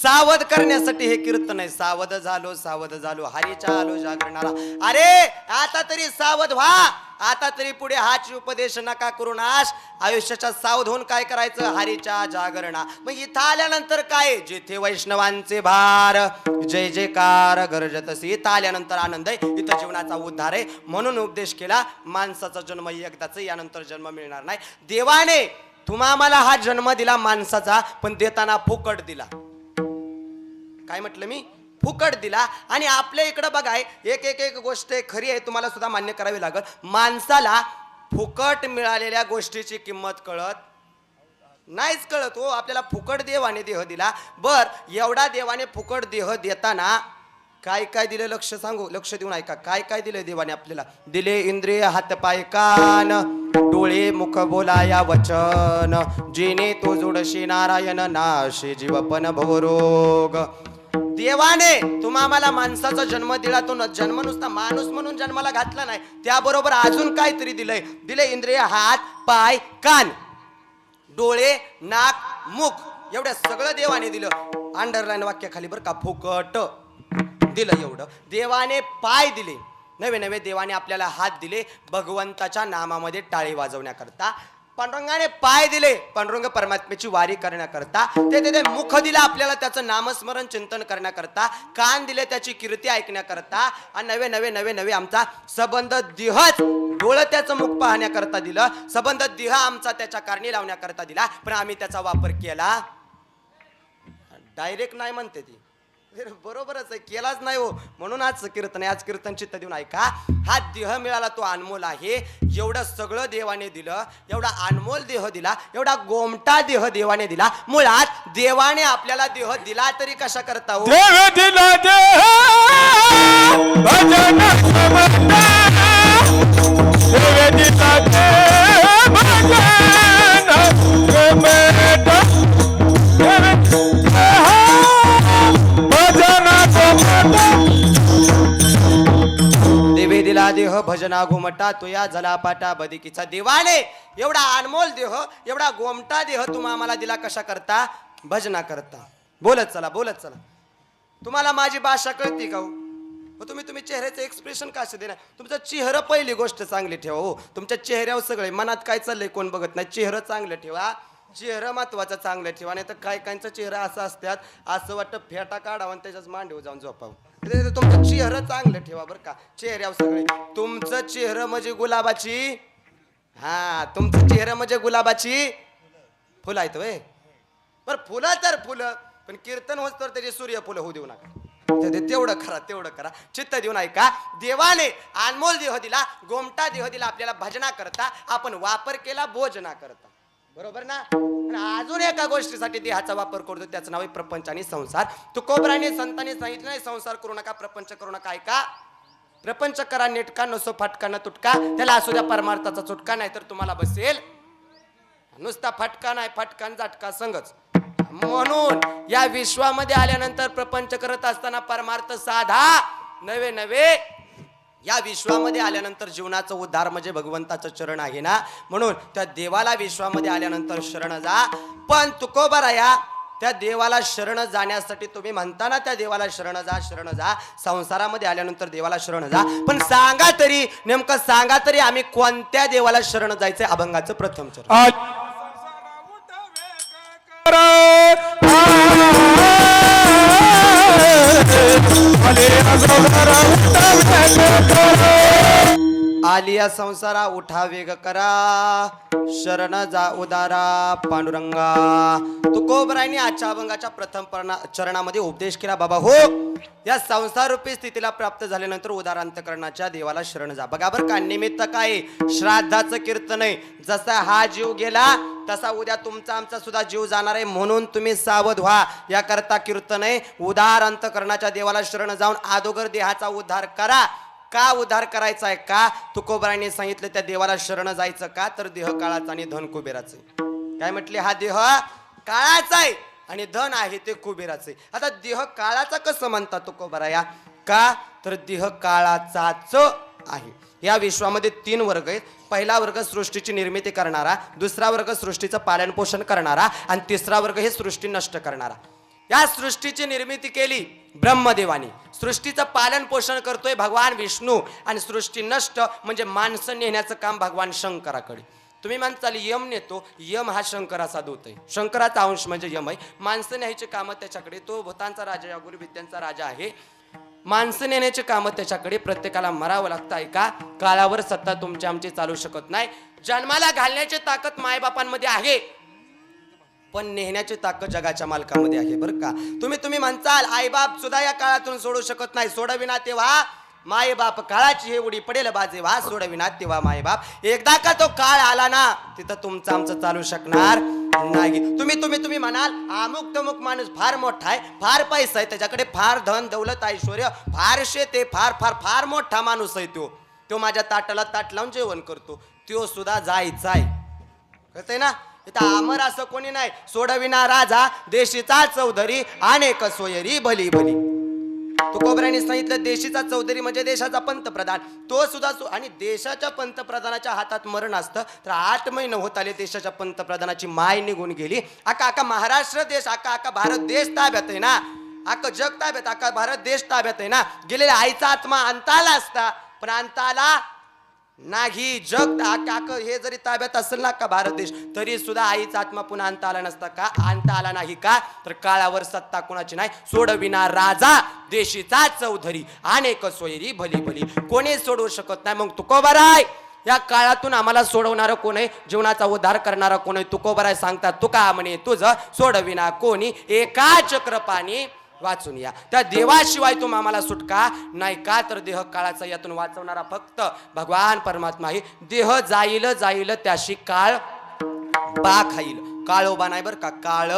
Speaker 1: सावध करण्यासाठी हे कीर्तन आहे. सावध झालो, सावध झालो, हरीच्या आलो जागरणारा. अरे आता तरी सावध व्हा. आता तरी पुढे हाच उपदेश नका करू नाश. आयुष्याच्या सावध होऊन काय करायचं, हरीच्या जागरणा. मग इथं आल्यानंतर काय, जिथे वैष्णवांचे भार जय जयकार गरजतसी. इथं आल्यानंतर आनंद आहे, इथं जीवनाचा उद्धार आहे. म्हणून उपदेश केला, माणसाचा जन्म एकदाच, यानंतर जन्म मिळणार नाही. देवाने तुम्हा मला हा जन्म दिला माणसाचा, पण देताना फुकट दिला. काय म्हटलं मी, फुकट दिला. आणि आपल्या इकडं बघाय एक एक एक गोष्ट खरी आहे, तुम्हाला सुद्धा मान्य करावी लागल. माणसाला फुकट मिळालेल्या गोष्टीची किंमत कळत नाहीच कळत हो. आपल्याला फुकट देवाने देह दिला. बर, एवढा देवाने फुकट देह देताना काय काय दिलं, लक्ष सांगू, लक्ष देऊन ऐका. काय काय दिलं देवाने आपल्याला, दिले इंद्रिय हात पाय कान, डोळे मुख बोलाया वचन, जिने तो जोडशी नारायण नाशी जीवपन भवरोग. देवाने तुम्हा मला माणसाचा जन्म दिला. तो जन्म नुसता माणूस म्हणून जन्माला घातला नाही, त्याबरोबर अजून काहीतरी दिलंय. दिले इंद्रिय हात पाय कान, डोळे नाक मुख, एवढं सगळं देवाने दिलं. अंडरलाईन वाक्याखाली बरं का, फुकट दिलं एवढं. देवाने पाय दिले, नवे नवे देवाने आपल्याला हात दिले भगवंताच्या नामामध्ये टाळी वाजवण्याकरता. पांडुरंगाने पाय दिले पांडुरंग परमात्म्याची वारी करण्याकरता. ते मुख दिलं आपल्याला त्याचं नामस्मरण चिंतन करण्याकरता. कान दिले त्याची कीर्ती ऐकण्याकरता. आणि नवे नवे नवे नवे आमचा संबंध देहच, डोळं त्याचं मुख पाहण्याकरता दिलं. संबंध देह आमचा त्याच्या कारणी लावण्याकरता दिला. पण आम्ही त्याचा वापर केला डायरेक्ट नाही म्हणते ती, बरोबरच आहे, केलाच नाही हो. म्हणून आज कीर्तन आहे. आज कीर्तन चित्त देऊन ऐका. हा देह मिळाला तो अनमोल आहे. एवढं सगळं देवाने दिलं, एवढा अनमोल देह दिला, एवढा गोमटा देह देवाने दिला. मुळात देवाने आपल्याला देह दिला तरी कशा करता हो,
Speaker 2: देव दिला देह भजन समता, देव दिला देह भजन समता, देव
Speaker 1: देह भजना घुमटा तुया झलापाटा बदिकीचा. देवाने एवढा अनमोल देह, एवढा गोमटा देह तुम्हा आम्हाला दिला कशा करता? भजना करता. बोलत चला, बोलत चला. तुम्हाला माझी भाषा कळते का हो? तुम्ही चेहऱ्याचं एक्सप्रेशन का असं देणार? तुमचा चेहरा पहिली गोष्ट चांगली ठेवा हो. तुमच्या चेहऱ्यावर सगळे, मनात काय चाललंय कोण बघत नाही. चेहरा चांगलं ठेवा, चेहरा महत्वाचा चांगलं ठेवा. नाही तर काय काहींचा चेहरा असा असतात, असं वाटतं फेटा काढावा आणि त्याच्याच मांडीवर जाऊन झोपावं. तुमचं चेहरा चांगलं ठेवा बरं का. चेहऱ्यावर सगळे, तुमचं चेहरा म्हणजे गुलाबाची, हा तुमचं चेहरा म्हणजे गुलाबाची फुलं आहेत वय. बरं फुलं तर फुलं, पण कीर्तन होत तर त्याची सूर्य फुलं होऊ देऊ नका. तेवढं करा, तेवढं करा. चित्त देऊन ऐका. देवाने अनमोल देह दिला, गोमटा देह दिला आपल्याला भजना करता. आपण वापर केला भोजना करता, बरोबर ना? अजून एका गोष्टीसाठी देहाचा वापर करतो, त्याचं नाव आहे प्रपंच आणि संसार. तुकोबराने संतांनी सांगितलं नाही संसार करू नका, प्रपंच करू नका. ऐका, प्रपंच करा नेटका, नसो फटका न तुटका. त्याला असू द्या परमार्थाचा चुटका, नाही तर तुम्हाला बसेल नुसता फटका नाही, फटका आणि झटका संगच. म्हणून या विश्वामध्ये आल्यानंतर प्रपंच करत असताना परमार्थ साधा नवे नवे. या विश्वामध्ये आल्यानंतर जीवनाचं उद्धार म्हणजे भगवंताचं चरण आहे ना. म्हणून त्या देवाला विश्वामध्ये आल्यानंतर शरण जा. पण तुकोबाराया, त्या देवाला शरण जाण्यासाठी तुम्ही म्हणता ना, त्या देवाला शरण जा, शरण जा. संसारामध्ये आल्यानंतर देवाला शरण जा. पण सांगा तरी, नेमकं सांगा तरी आम्ही कोणत्या देवाला शरण जायचंय? अभंगाचं प्रथम चरण. आलिया संसारा उठा वेग करा, शरण जा उदारा पांडुरंगा. तुकोबरायांनी आजच्या अभंगाच्या प्रथम चरणामध्ये उपदेश केला. बाबा हो, या संसार रूपी स्थितीला प्राप्त झाल्यानंतर उदारांतकरणाच्या देवाला शरण जा. बघा बरं का, निमित्त काय? श्राद्धाचं कीर्तन आहे. जसा हा जीव गेला तसा उद्या तुमचा आमचा सुद्धा जीव जाणार आहे. म्हणून तुम्ही सावध व्हा. याकरता कीर्तन आहे. उदार अंतकरणाच्या देवाला शरण जाऊन अगोदर देहाचा उद्धार करा. का उद्धार करायचा आहे? का तुकोबरायांनी सांगितलं त्या देवाला शरण जायचं का? तर देह काळाचा आणि धन कुबेराचं. काय म्हटले? हा देह काळाचा आहे आणि धन आहे ते कुबेराचे. आता देह काळाचा कसं म्हणतात तुकोबराया? का तर देह काळाचाच आहे. या विश्वामध्ये 3 वर्ग आहेत. पहिला वर्ग सृष्टीची निर्मिती करणारा, दुसरा वर्ग सृष्टीचं पालन पोषण करणारा आणि तिसरा वर्ग हे सृष्टी नष्ट करणारा. या सृष्टीची निर्मिती केली ब्रह्मदेवाने, सृष्टीचं पालन पोषण करतोय भगवान विष्णू आणि सृष्टी नष्ट म्हणजे माणसं नेण्याचं काम भगवान शंकराकडे. तुम्ही म्हणताल यम नेतो, यम हा शंकराचा दूत आहे, शंकराचा अंश म्हणजे यम आहे. माणसं न्यायची कामं त्याच्याकडे, तो भूतांचा राजा, या गुरुविद्यांचा राजा आहे. माणसं नेण्याची कामं त्याच्याकडे. प्रत्येकाला मरावं लागतं. ऐका, काळावर सत्ता तुमची आमची चालू शकत नाही. जन्माला घालण्याची ताकद मायबापांमध्ये आहे, पण नेहण्याची ताकद जगाच्या मालकामध्ये आहे बरं का. तुम्ही म्हणताल आईबाप सुद्धा या काळातून सोडू शकत नाही. सोडविना तेव्हा मायबाप, काळाची हे उडी पडेल बाजे वा, सोडविना तेव्हा मायबाप. एकदा का तो काळ आला ना, तिथं तुमचं आमचं चालू शकणार नाही. तुम्ही म्हणाल अमुक तमुक माणूस फार मोठा आहे, फार पैसा आहे त्याच्याकडे, फार धन दौलत ऐश्वर्य, फार शेते, फार फार फार मोठा माणूस आहे तो माझ्या ताटाला ताट लावून जेवण करतो, तो सुद्धा जायचा आहे. कळतंय ना? इथं अमर असं कोणी नाही. सोडविना राजा देशीचा चौधरी, अनेक सोयरी भली भली. तुकोबरायांनी सांगितलं देशीचा चौधरी म्हणजे देशाचा पंतप्रधान, तो सुद्धा आणि देशाच्या पंतप्रधानाच्या हातात मरण असतं. तर 8 महिने होत आले देशाच्या पंतप्रधानाची माय निघून गेली. आका महाराष्ट्र देश, आका भारत देश ताब्यात आहे ना, आका जग ताब्यात, आका भारत देश ताब्यात आहे ना. गेलेल्या आईचा आत्मा अंता आला असता, पण अंता आला नाही. जग हे जरी ताब्यात असेल ना का भारत देश, तरी सुद्धा आईचा आत्मा पुन्हा अंत आला नसता. का अंत आला नाही? का तर काळावर सत्ता कुणाची नाही. सोडविना राजा देशीचा चौधरी, अनेक सोयरी भली भली. कोणी सोडवू शकत नाही. मग तुकोबाराय, या काळातून आम्हाला सोडवणारं कोण आहे? जीवनाचा उद्धार करणारा कोण आहे? तुकोबाराय सांगतात, तुका म्हणे तुझं सोडविना कोणी, एका चक्रपाणी वाचून या. त्या देवाशिवाय तुम आम्हाला सुटका नाही. का तर देह काळाचा, यातून वाचवणारा फक्त भगवान परमात्मा आहे. देह जाईल त्याशी काळ बा खाईल. काळोबा नाही बरं का, काळ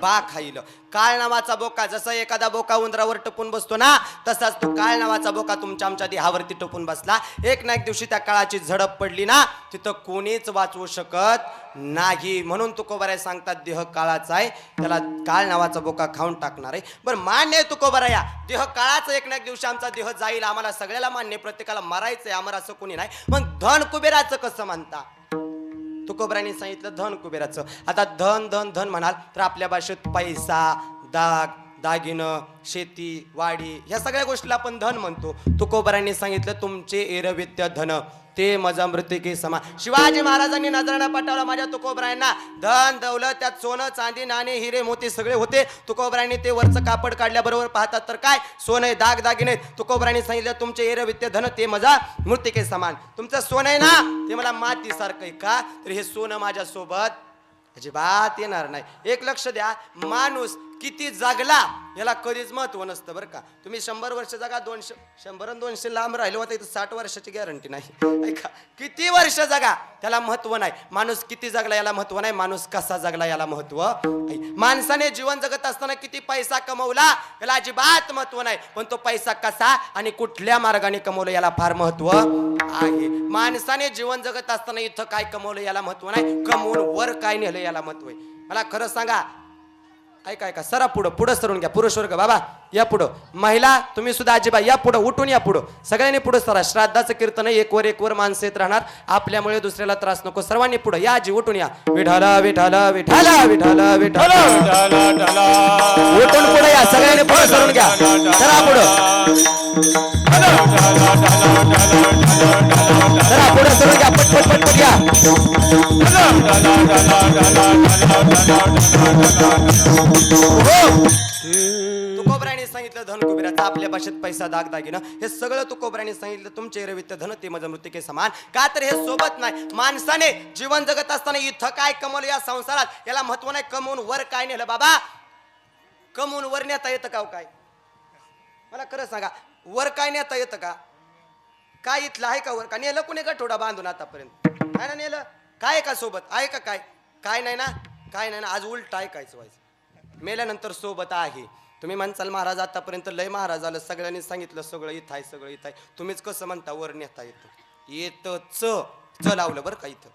Speaker 1: बा खाईल. काळ नावाचा बोका, जसं एखादा बोका उंदरावर टपून बसतो ना, तसाच तो काळ नावाचा बोका तुमच्या आमच्या देहावरती टपून बसला. एक ना एक दिवशी त्या काळाची झडप पडली ना, तिथं कोणीच वाचवू शकत नाही. म्हणून तुकोबाराय सांगतात देह काळाचा आहे, त्याला काळ नावाचा बोका खाऊन टाकणार आहे. बरं मान्य आहे तुकोबाराया, देह काळाचा, एक ना एक दिवशी आमचा देह जाईल, आम्हाला सगळ्याला मान्य, प्रत्येकाला मरायचंय, आम्हाला असं कोणी नाही. मग धन कुबेराचं कसं म्हणता? तुकोबरांनी सांगितलं धन कुबेराचं. आता धन धन धन म्हणाल तर आपल्या भाषेत पैसा, दागिनं, शेती, वाडी ह्या सगळ्या गोष्टीला आपण धन म्हणतो. तुकोबरांनी सांगितलं तुमचे एरवित्य धन ते मजा मृतिके समा. शिवाजी महाराजांनी नजराणा पाठवला माझ्या तुकोबरायांना. धन दौलत, त्यात सोनं चांदी नाणे हिरे मोती सगळे होते. तुकोबरांनी ते वरचं कापड काढल्याबरोबर पाहतात तर काय सोनं, दाग दागिने. तुकोबरांनी सांगितलं तुमचे एरवित्य धन ते मजा मृतिके समान. तुमचं सोनं आहे ना, ते मला मातीसारखं आहे का, तर हे सोनं माझ्यासोबत अजिबात येणार नाही. एक लक्ष द्या, माणूस किती जगला याला कधीच महत्व नसतं बरं का. तुम्ही 100 वर्ष जगा, 200 100 आणि 200 लांब राहिलो होता, इथं 60 वर्षाची गॅरंटी नाही. ऐका, किती वर्ष जगा त्याला महत्व नाही. माणूस किती जगला याला महत्व नाही, माणूस कसा जगला याला महत्व आहे. माणसाने जीवन जगत असताना किती पैसा कमवला याला अजिबात महत्व नाही, पण तो पैसा कसा आणि कुठल्या मार्गाने कमवला याला फार महत्व आहे. माणसाने जीवन जगत असताना इथं काय कमवलं याला महत्व नाही, कमवून वर काय नेलं याला महत्व आहे. मला खरं सांगा, ऐका ऐका, सरा पुढं पुढं सरून घ्या. पुरुष वर्ग बाबा या पुढं, महिला तुम्ही सुद्धा अजिबात या पुढं, उठून या पुढं, सगळ्यांनी पुढं सरा. श्राद्धाचं कीर्तन एक वर माणसं येत राहणार, आपल्यामुळे दुसऱ्याला त्रास नको. सर्वांनी पुढं या, आजी उठून या. विठाला विठाला विठाला विठाला विठाला, उठून पुढे या, सगळ्यांनी पुढं सरून घ्या. सरा पुढं, सरा पुढं सरून घ्या, पटपट पटपट घ्या. तुकोबराने सांगितलं धन कुबेराचा, आपल्या भाषेत पैसा दाग दागिनं, हे सगळं तुकोबराने सांगितलं तुमचे एरवित्य धन ते मज मृतिके समान. का तर हे सोबत नाही. माणसाने जीवन जगत असताना इथं काय कमवलं या संसारात याला महत्व नाही, कमवून वर काय नेलं. बाबा कमवून वर नेता येतं का? काय मला खरं सांगा, वर काय नेता येतं का? काय इथलं आहे का वर? का नेलं कुणी गठोडा बांधून आतापर्यंत? काय ना नेलं काय का सोबत आहे का? काय काय नाही ना, काय नाही ना. आज उलट ऐकायचं व्हायचं, मेल्यानंतर सोबत आहे. तुम्ही म्हणसाल महाराज आतापर्यंत लय महाराज आलं, सगळ्यांनी सांगितलं सगळं इथं आहे, सगळं इथं आहे. तुम्हीच कसं म्हणता वर नेता येतं? येतं च लावलं बरं का. इथं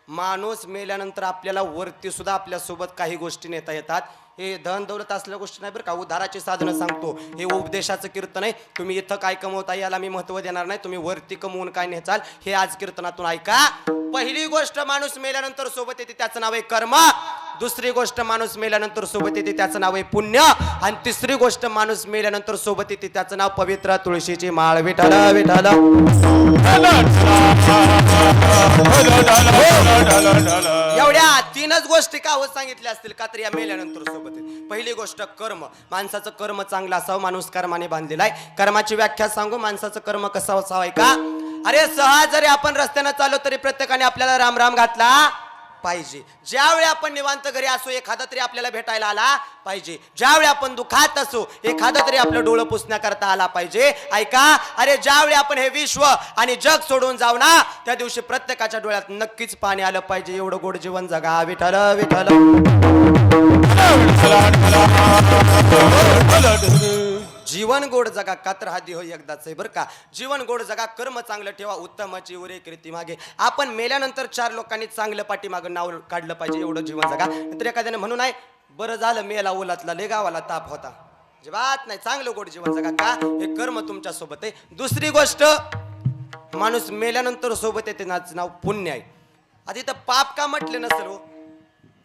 Speaker 1: माणूस मेल्यानंतर आपल्याला वरती सुद्धा आपल्या सोबत काही गोष्टी नेता येतात. हे धन दौलत असल्या गोष्टी नाही बरं का. उद्धाराची साधनं सांगतो, हे उपदेशाचं कीर्तन आहे. तुम्ही इथं काय कमवता याला मी महत्व देणार नाही, तुम्ही वरती कमवून काय नेचाल हे आज कीर्तनातून ऐका. पहिली गोष्ट, माणूस मेल्यानंतर सोबत येते त्याचं नाव आहे कर्म. दुसरी गोष्ट, माणूस मेल्यानंतर सोबत येते त्याचं नाव आहे पुण्य. आणि तिसरी गोष्ट, माणूस मेल्यानंतर सोबत येते त्याचं नाव पवित्र तुळशीची माळ. विठाल विठाल. एवढ्या तीनच गोष्टी का होत सांगितल्या असतील का तर या मेल्यानंतर सोबत येते. पहिली गोष्ट कर्म, माणसाचं कर्म चांगलं असावं, माणूस कर्माने बांधलेला आहे. कर्माची व्याख्या सांगू, माणसाचं कर्म कसं असावं का? अरे सहज जरी आपण रस्त्यानं चाललो तरी प्रत्येकाने आपल्याला राम राम घातला पाहिजे. ज्यावेळी आपण निवांत घरी असो एखादा तरी आपल्याला भेटायला आला पाहिजे. ज्यावेळी आपण दुखात असो एखादा तरी आपलं डोळं पुसण्याकरता आला पाहिजे. ऐका, अरे ज्यावेळी आपण हे विश्व आणि जग सोडून जाऊ ना, त्या दिवशी प्रत्येकाच्या डोळ्यात नक्कीच पाणी आलं पाहिजे. एवढं गोड जीवन जगा. विठ्ठल विठ्ठल. जीवन गोड जगा, का तर हा देह एकदाच आहे बरं का. जीवन गोड जगा, कर्म चांगलं ठेवा, उत्तमाची उरे कीर्ती मागे. आपण मेल्यानंतर 4 लोकांनी चांगलं पाठीमागं नाव काढलं पाहिजे, एवढं जीवन जगा. नंतर एखाद्याने म्हणून आहे बरं झालं मेला उलातला, लय गावाला ताप होता. अजिबात नाही, चांगलं गोड जीवन जगा. का? हे कर्म तुमच्या सोबत आहे. दुसरी गोष्ट, माणूस मेल्यानंतर सोबत येते नाव पुण्य आहे. आता इथं पाप का म्हटलं नसेल हो?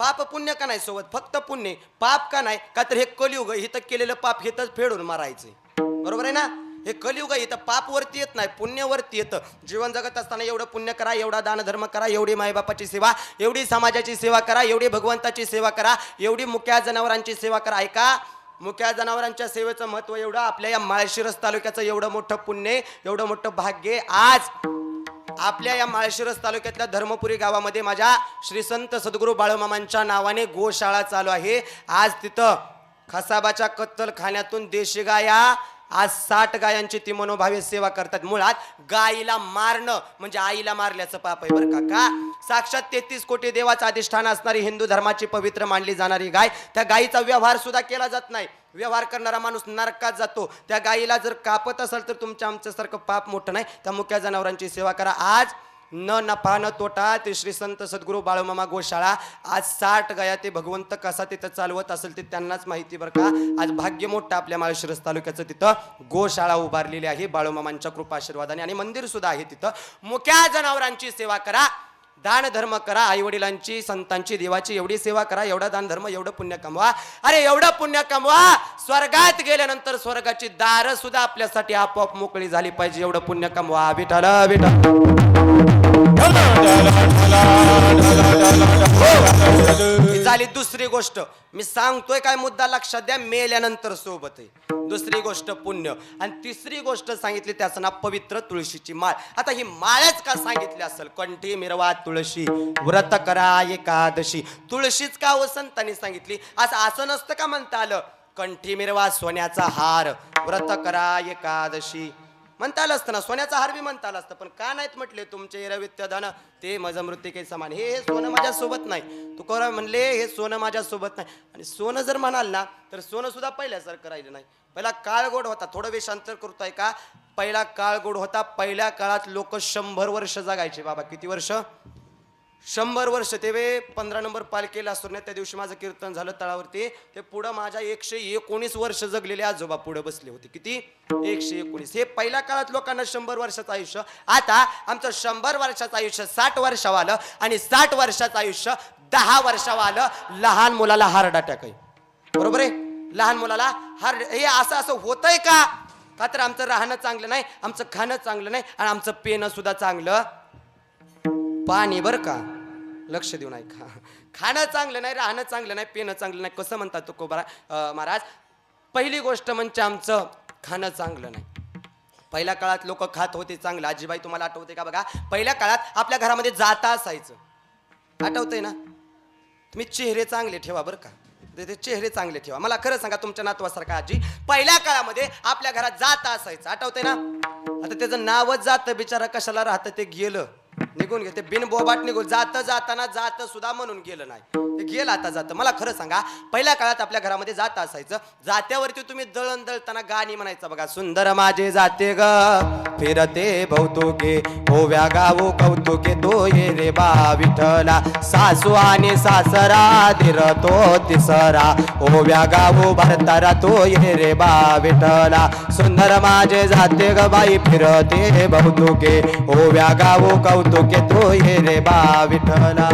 Speaker 1: पाप पुण्य का नाही सोबत? फक्त पुण्य. पाप का नाही? का तर हे कलियुग, हिथं केलेलं पाप हिथंच फेडून मारायचंय. बरोबर आहे ना? हे कलियुग, इथं पाप वरती येत नाही, पुण्य वरती येतं. जीवन जगत असताना एवढं पुण्य करा, एवढा दान धर्म करा, एवढी मायबापाची सेवा, एवढी समाजाची सेवा करा, एवढी भगवंताची सेवा करा, एवढी मुक्या जनावरांची सेवा करा. ऐका, मुक्या जनावरांच्या सेवेचं महत्व एवढं, आपल्या या माळशिरस तालुक्याचं एवढं मोठं पुण्य, एवढं मोठं भाग्य. आज आपल्या या माळशिरस तालुक्यातल्या धर्मपुरी गावामध्ये माझ्या श्री संत सद्गुरू बाळूमामांच्या नावाने गोशाळा चालू आहे. आज तिथं खसाबाच्या कत्तलखान्यातून देशी गाया आज 60 गायांची ती मनोभावे सेवा करतात. मुळात गायीला मारणं म्हणजे आईला मारल्याचं पाप आहे बरं का. साक्षात 33 कोटी देवाचं अधिष्ठान असणारी हिंदू धर्माची पवित्र मानली जाणारी गाय, त्या गायीचा व्यवहार सुद्धा केला जात नाही. व्यवहार करणारा माणूस नरकात जातो. त्या गायीला जर कापत असेल तर तुमच्या आमच्यासारखं पाप मोठं नाही. त्या मुक्या जनावरांची सेवा करा. आज न नफा न तोटा ते श्री संत सद्गुरू बाळूमामा गोशाळा आज 60 गाया ते भगवंत कसा तिथं चालवत असेल ते त्यांनाच माहिती बरं का. आज भाग्य मोठं आपल्या माळशिरस तालुक्याचं तिथं गोशाळा उभारलेली आहे बाळूमामांच्या कृपा आशीर्वादाने, आणि मंदिर सुद्धा आहे तिथं. मुक्या जनावरांची सेवा करा, दान धर्म करा, आई वडिलांची संतांची देवाची एवढी सेवा करा, एवढा दान धर्म एवढं पुण्य कमवा. अरे एवढं पुण्य कमवा, स्वर्गात गेल्यानंतर स्वर्गाची दारं सुद्धा आपल्यासाठी आपोआप मोकळी झाली पाहिजे. एवढं पुण्य कमवा. विठ्ठल विठ्ठल. ही झाली दुसरी गोष्ट. मी सांगतोय काय मुद्दा लक्षात द्या, मेल्यानंतर सोबत आहे. दुसरी गोष्ट पुण्य, आणि तिसरी गोष्ट सांगितली त्याचं नाव पवित्र तुळशीची माळ. आता ही माळच का सांगितली असेल? कंठी मिरवा तुळशी, व्रत करा एकादशी. तुळशीच का हो संतांनी सांगितली? असं नसतं का म्हणता आलं? कंठी मिरवा सोन्याचा हार, व्रत करा एकादशी म्हणता आलं असतं ना, सोन्याचा हार बी म्हणता आलं असतं. पण का नाहीत म्हटले? तुमचे इरवित्य धन ते मज मृत्तिके समान. हे सोनं माझ्या सोबत नाही. तुकाराम म्हणले हे सोनं माझ्या सोबत नाही. आणि सोनं जर म्हणाल ना तर सोनं सुद्धा पहिल्यासारखं राहिलं नाही. पहिला काळ गोड होता. थोडं वेशांतर करतोय का? पहिला काळ गोड होता. पहिल्या काळात लोक 100 वर्ष जगायचे. बाबा किती वर्ष? 100 वर्ष. ते 15 नंबर पालखीला असतो त्या दिवशी माझं कीर्तन झालं तळावरती. ते पुढं माझ्या 119 वर्ष जगलेले आजोबा पुढे बसले होते. किती? 119. हे पहिल्या काळात लोकांना 100 वर्षाचं आयुष्य. आता आमचं 100 वर्षाचं आयुष्य 60 वर्षावर आलं, आणि 60 वर्षाचं आयुष्य 10 वर्षावर आलं. लहान मुलाला हार्ट अटॅक आहे. बरोबर आहे? लहान मुलाला हार्ट. हे असं होतंय का? का तर आमचं राहणं चांगलं नाही, आमचं खाणं चांगलं नाही, आणि आमचं पेनं सुद्धा चांगलं पाणी बरं का. लक्ष देऊन ऐका. खाणं चांगलं नाही, राहणं चांगलं नाही, पेणं चांगलं नाही. कसं म्हणतात तुकोबा महाराज? पहिली गोष्ट म्हणजे आमचं खाणं चांगलं नाही. पहिल्या काळात लोक खात होते चांगलं. आजीबाई तुम्हाला आठवते का? बघा पहिल्या काळात आपल्या घरामध्ये जाता असायचं. आठवतंय ना? तुम्ही चेहरे चांगले ठेवा बरं का. ते चेहरे चांगले ठेवा. मला खरं सांगा, तुमच्या नातवासारखा आजी, पहिल्या काळामध्ये आपल्या घरात जाता असायचं. आठवतंय ना? आता त्याचं नावच जातं बिचारा, कशाला राहतं ते गेलं, निघून गेलं. ते बिनबोबाट निघून जाताना जात सुद्धा म्हणून गेलं नाही, ते गेलं आता जातं. मला खरं सांगा, पहिल्या काळात आपल्या घरामध्ये जात असायचं. जात्यावरती तुम्ही दळण दळताना गाणी म्हणायचं बघा. सुंदर माझे जाते ग फिरते भौतुके, ओव्या गावो कौतुके तो ये रे बा विठ्ठला. सासू आणि सासरा दिरतो तिसरा, ओव्या गावो भरतारा तो ये रे बा विठ्ठला. सुंदर माझे जाते ग बाई फिरते भौतुके, ओव्या गावो कौतुके तो ये रे बा विठ्ठला.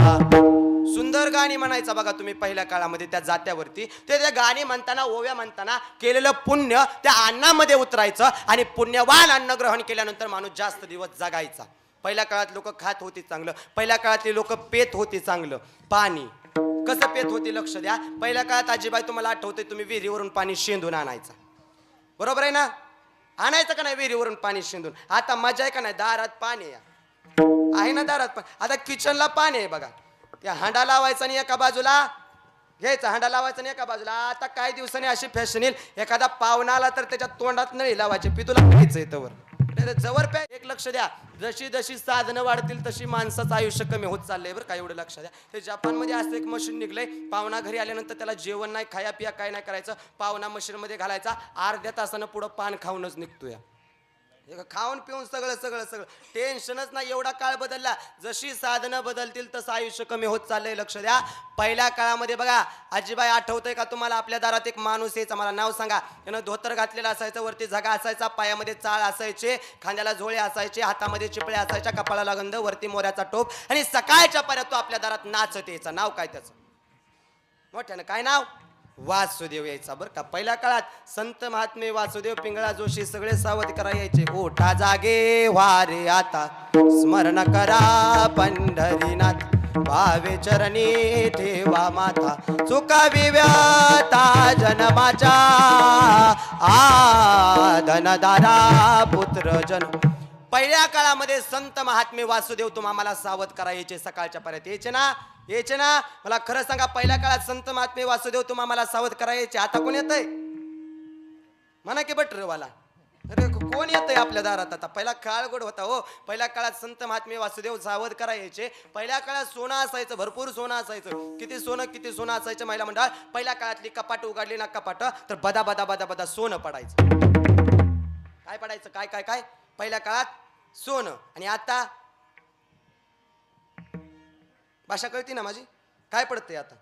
Speaker 1: सुंदर गाणी म्हणायचा बघा तुम्ही पहिल्या काळामध्ये त्या जात्यावरती. ते त्या गाणी म्हणताना, ओव्या म्हणताना केलेलं पुण्य त्या अन्नामध्ये उतरायचं, आणि पुण्यवान अन्न ग्रहण केल्यानंतर माणूस जास्त दिवस जगायचा. पहिल्या काळात लोक खात होती चांगलं. पहिल्या काळातली लोक पेत होती चांगलं पाणी. कसं पेत होती लक्ष द्या. पहिल्या काळात आजीबाई तुम्हाला आठवते, तुम्ही विहिरीवरून पाणी शेंदून आणायचं. बरोबर आहे ना? आणायचं का नाही विहिरीवरून पाणी शेंदून? आता मजा आहे का नाही? दारात पाणी आहे ना, दारात पाणी. आता किचनला पाणी आहे बघा. त्या हांडा लावायचा आणि एका बाजूला घ्यायचा, हांडा लावायचा आणि एका बाजूला. आता काही दिवसांनी अशी फॅशन येईल, एखादा पाहुणा आला तर त्याच्या तोंडात नळी लावायची, पितूला प्यायचंय तवर जवळ प्या. एक लक्ष द्या, जशी जशी साधनं वाढतील तशी माणसाचं आयुष्य कमी होत चाललंय बरं का. एवढं लक्ष द्या. ते जपानमध्ये असं एक मशीन निघलंय. पाहुणा घरी आल्यानंतर त्याला जेवण नाही, खाया पिया काय नाही करायचं. पाहुणा मशीनमध्ये घालायचा, अर्ध्या तासानं पुढं पान खाऊनच निघतोय. खाऊन पिऊन सगळं सगळं सगळं टेन्शनच नाही. एवढा काळ बदलला. जशी साधनं बदलतील तसं आयुष्य कमी होत चाललंय. लक्ष द्या. पहिल्या काळामध्ये बघा, आजीबाई आठवतंय का तुम्हाला? आपल्या दारात एक माणूस यायचा, मला नाव सांगा. त्यानं धोतर घातलेलं असायचं, वरती झगा असायचा, पायामध्ये चाळ असायचे, खांद्याला झोळे असायचे, हातामध्ये चिपळे असायच्या, कपाळाला गंध, वरती मोऱ्याचा टोप, आणि सकाळच्या पर्यंत तो आपल्या दारात नाचत यायचा. नाव काय त्याचं? मोठ्यानं काय नाव? वासुदेव यायचा बरं का. पहिल्या काळात संत महात्मे वासुदेव पिंगळा जोशी सगळे सावध करा यायचे. ओठा जागे वारे आता, स्मरण करा पंढरीनाथ, भावे चरणी ठेवा माथा, चुकावी व्याता जन्माच्या, धनदारा पुत्र जन्म. पहिल्या काळामध्ये संत महात्मे वासुदेव तुम्हाला सावध करायचे. सकाळच्या पर्यंत यायचे ना? यायचे ना? मला खरं सांगा, पहिल्या काळात संत महात्मे वासुदेव तुम्हाला सावध करायचे. आता कोण येतंय? म्हणा की बटरवाला. अरे कोण येतंय आपल्या दारात आता? पहिला काळ गोड होता हो. पहिल्या काळात संत महात्मे वासुदेव सावरकर यायचे. पहिल्या काळात सोनं असायचं, भरपूर सोनं असायचं. किती सोनं असायचं महिला मंडळ. पहिल्या काळातली कपाट उघडली ना कपाट, तर बदा बदा बदा बदा सोनं पडायचं. काय पडायचं? काय काय काय? पहिल्या काळात सोनं. आणि आता भाषा कळती ना माझी? काय पडतंय आता?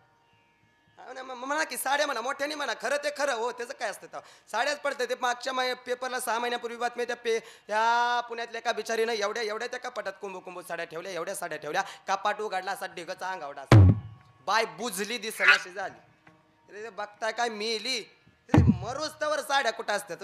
Speaker 1: म्हणा की साड्या म्हणा, मोठ्याने म्हणा. खरं ते खरं हो, त्याचं काय असतं तर साड्याच पडतं. ते मागच्या पेपरला 6 महिन्यापूर्वी बातमी त्या पुण्यातल्या एका बिचारीनं एवढ्या त्या कपाटात कुंभू साड्या ठेवल्या, एवढ्या साड्या ठेवल्या. कपाट उघडला असा ढिगचा अंगावडा असा. बाय बुजली दिसण्याशी झाली. अरे बघताय काय मेली? मरोज तवर साड्या कुठं असतात?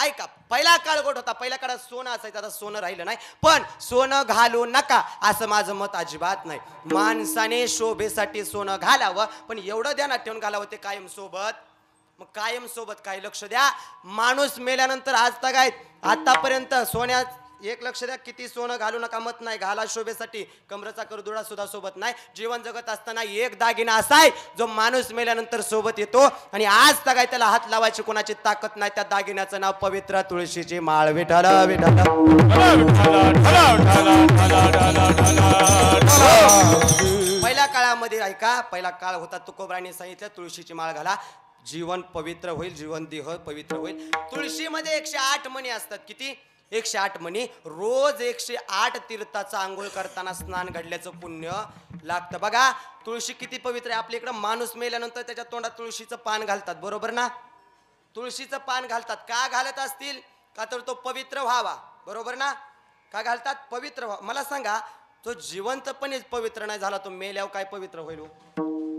Speaker 1: ऐका, पहिला काळ गोट होता. पहिल्या काळात सोनं असायचं, आता सोनं राहिलं नाही. पण सोनं घालू नका असं माझं मत अजिबात नाही. माणसाने शोभेसाठी सोनं घालावं, पण एवढं ध्यानात ठेवून घालावं ते कायम सोबत. मग कायम सोबत काय? लक्ष द्या, माणूस मेल्यानंतर आज तक आतापर्यंत सोन्यात एक लक्ष द्या, किती सोनं घालू नका मत नाही. घाला शोभेसाठी, कमरेचा करदुडा सुद्धा सोबत नाही. जीवन जगत असताना एक दागिना असाय जो माणूस मेल्यानंतर सोबत येतो आणि आज तक त्याला हात लावायची कोणाची ताकद नाही. त्या दागिन्याचं नाव पवित्र तुळशीची माळ. विठ्ठल विठ्ठल. पहिल्या काळामध्ये ऐका, पहिला काळ होता, तुकोबराने सांगितलं तुळशीची माळ घाला, जीवन पवित्र होईल, जीवन देह पवित्र होईल. तुळशीमध्ये 108 मणी असतात. किती? 108 मणी. रोज 108 तीर्थाचा आंघोळ करताना स्नान घडल्याचं पुण्य लागतं. बघा तुळशी किती पवित्र आहे. आपल्या इकडं माणूस मेल्यानंतर त्याच्या तोंडात तुळशीचं पान घालतात, बरोबर ना? तुळशीचं पान घालतात. का घालत असतील? का तर तो पवित्र व्हावा, बरोबर ना? का घालतात? पवित्र व्हावा. मला सांगा, तो जिवंतपणे पवित्र नाही झाला, तो मेल्यावर काय पवित्र होईल?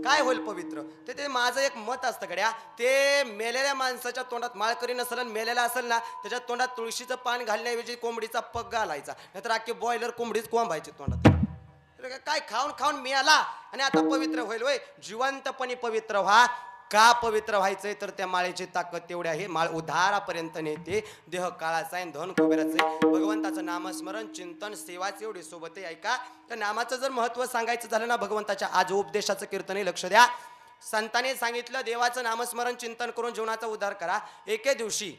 Speaker 1: काय होईल पवित्र? ते माझं एक मत असतं गड्या. ते मेलेल्या माणसाच्या तोंडात माळकरी नसेल आणि मेलेला असेल ना, त्याच्या तोंडात तुळशीचं पान घालण्याऐवजी कोंबडीचा पग घालायचा, नाहीतर अख्खी बॉयलर कोंबडीच कोंबायची तोंडात. काय खाऊन खाऊन मेला आणि आता पवित्र होईल? होय, जिवंतपणे पवित्र व्हा. का पवित्र व्हायचंय? तर त्या माळेची ताकद तेवढी आहे. माळ उद्धारापर्यंत नेते. देह काळाचा आहे, धन कुबेराचं आहे. भगवंताचं नामस्मरण, चिंतन, सेवाच एवढी सोबत आहे. ऐका, तर नामाचं जर महत्व सांगायचं झालं ना, भगवंताच्या आज उपदेशाचं कीर्तन, लक्ष द्या. संतांनी सांगितलं देवाचं नामस्मरण चिंतन करून जीवनाचा उद्धार करा. एके दिवशी